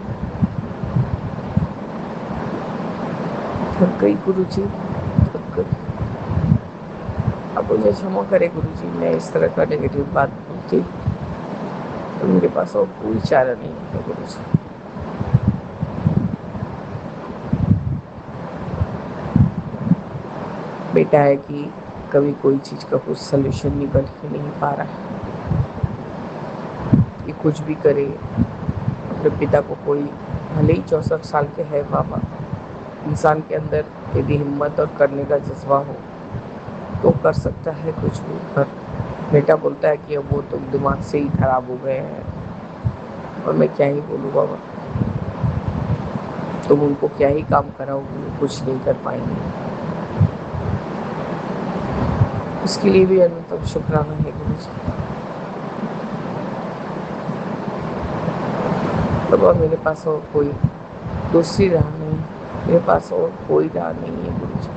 थक गई गुरुजी, थक गई। अब मुझे क्षमा करें गुरुजी, मैं इस तरह का नेगेटिव बात बोलती, तो मेरे पास और कोई चारा नहीं है गुरुजी। बेटा है कि कभी कोई चीज़ का कुछ सलूशन निकल ही नहीं पा रहा है, कि कुछ भी करे अपने पिता को कोई, भले ही 64 साल के है बाबा, इंसान के अंदर यदि हिम्मत और करने का जज्बा हो तो कर सकता है कुछ भी। पर बेटा बोलता है कि अब वो तो दिमाग से ही खराब हो गए हैं, और मैं क्या ही बोलूँ बाबा, तुम उनको क्या ही काम कराओगे, वो कुछ नहीं कर पाएंगे। उसके लिए भी अनंतम शुक्राना है गुरुजी। बाबा मेरे पास और कोई दूसरी राह नहीं, मेरे पास और कोई राह नहीं है गुरुजी।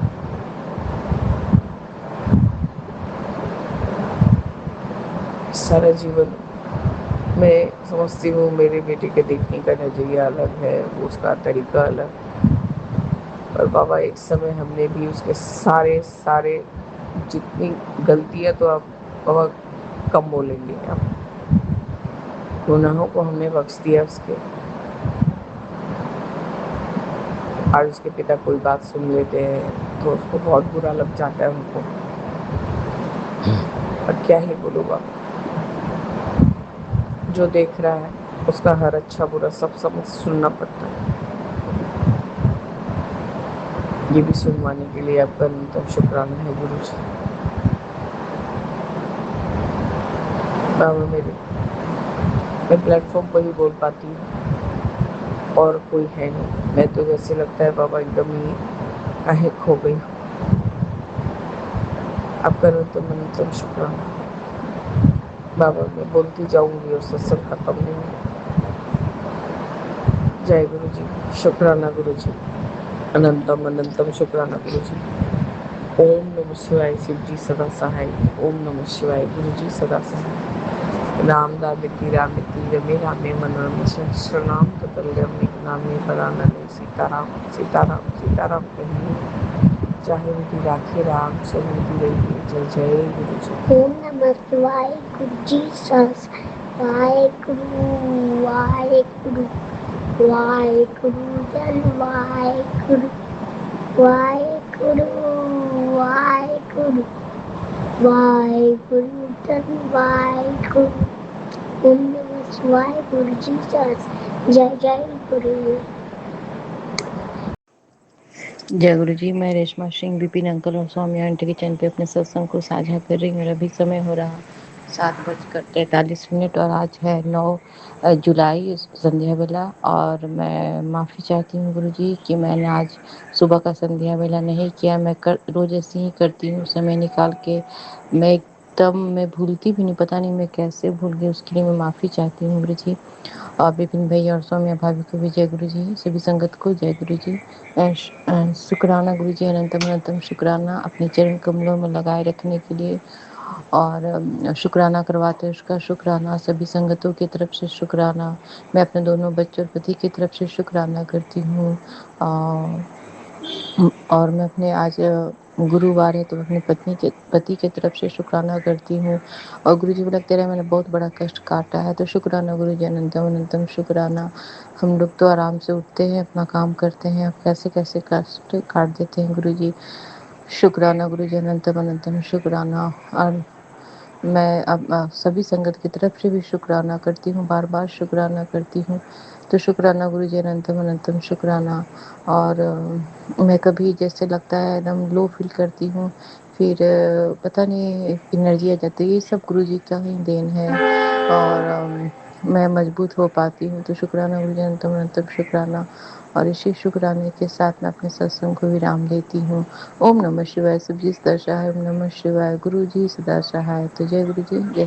सारा जीवन मैं समझती हूँ मेरे बेटे के देखने का नज़रिया अलग है, वो उसका तरीका अलग, पर बाबा एक समय हमने भी उसके सारे सारे जितनी गलतियाँ तो आप बाबा कम बोलेंगे, आप गुनाहों को हमने बख्श दिया उसके। आज उसके पिता कोई बात सुन लेते हैं तो उसको बहुत बुरा लग जाता है उनको, और क्या ही बोलूँ बाबा, जो देख रहा है उसका हर अच्छा बुरा सब समझ सुनना पड़ता है। ये भी सुनवाने के लिए आपका अनंतम शुक्राना है गुरुजी। बाबा मेरे, मैं प्लेटफॉर्म पर ही बोल पाती हूँ और कोई है नहीं, मैं तो जैसे लगता है बाबा एकदम ही काहे खो गई। आपका अनंतम शुक्राना बाबा, मैं बोलती जाऊँगी और सत्संग खत्म नहीं होगा। जय गुरु जी, शुक्राना गुरु जी, अनंतम अनंतम शुक्राना गुरु जी। ओम नमः शिवाय, शिव जी सदा सहाय। ओम नमः शिवाय, गुरु जी सदा सहाय। राम दामिति रामिति रमे रामे मनोरमे सहस्रनाम ततुल्यम नामे परानने। सीताराम सीताराम सीताराम कहिए, चाहे उनकी राखी राम समुद्र रहिए। जय जय गुरु जी। ओम नमः शिवाय, गुरु जी सस वाहेगुरु वाहेगुरु वाहेगुरु जन वाहेगुरु वाहेगुरु वाहेगुरु वाहेगुरु जन वाहेगुरु। ओम नमः शिवाय, गुरु जी सस। जय जय गुरु। जय गुरु जी। मैं रेशमा सिंह, विपिन अंकल और स्वामी आंटी के चैनल पे अपने सत्संग को साझा कर रही हूँ। मेरा भी समय हो रहा, 7:43 और आज है 9 जुलाई संध्या बेला। और मैं माफ़ी चाहती हूँ गुरुजी कि मैंने आज सुबह का संध्या बेला नहीं किया। मैं रोज़ ऐसे ही करती हूँ समय निकाल के। मैं भूलती भी नहीं, पता नहीं मैं कैसे भूल गई, उसके लिए मैं माफ़ी चाहती हूँ गुरुजी। और विपिन भैया और सौम्या भाभी को भी जय गुरुजी, सभी संगत को जय गुरुजी। शुक्राना गुरुजी, अनंतम अनंतम शुक्राना अपने चरण कमलों में लगाए रखने के लिए। और शुक्राना करवाते हैं उसका शुक्राना, सभी संगतों की तरफ से शुक्राना। मैं अपने दोनों बच्चों और पति की तरफ से शुक्राना करती हूँ। और मैं अपने आज गुरुवार है तो अपने पति के तरफ से शुक्राना करती हूँ। और गुरुजी को लगता है मैंने बहुत बड़ा कष्ट काटा है, तो शुक्राना गुरुजी, अनंतम अनंतम शुक्राना। हम लोग तो आराम से उठते हैं, अपना काम करते हैं, आप कैसे कैसे कष्ट काट देते हैं गुरुजी। शुक्राना गुरुजी, अनंतम अनंतम शुक्राना। और मैं अब सभी संगत की तरफ से भी शुक्राना करती हूँ, बार-बार शुक्राना करती हूँ। तो शुक्राना गुरुजी, अनंतम अनंतम शुक्राना। और मैं कभी जैसे लगता है एकदम लो फ़ील करती हूँ, फिर पता नहीं एनर्जी आ जाती है, ये सब गुरुजी का ही देन है। और मैं मजबूत हो पाती हूँ। तो शुक्राना गुरुजी, अनंतम अनंतम शुक्राना। और इसी शुक्राने के साथ मैं अपने सत्संग को विराम देती हूँ। ओम नमः शिवाय। शिवजी सदा सहाय। ओम नमः शिवाय। गुरुजी सदा सहाय। तो जय गुरुजी, जय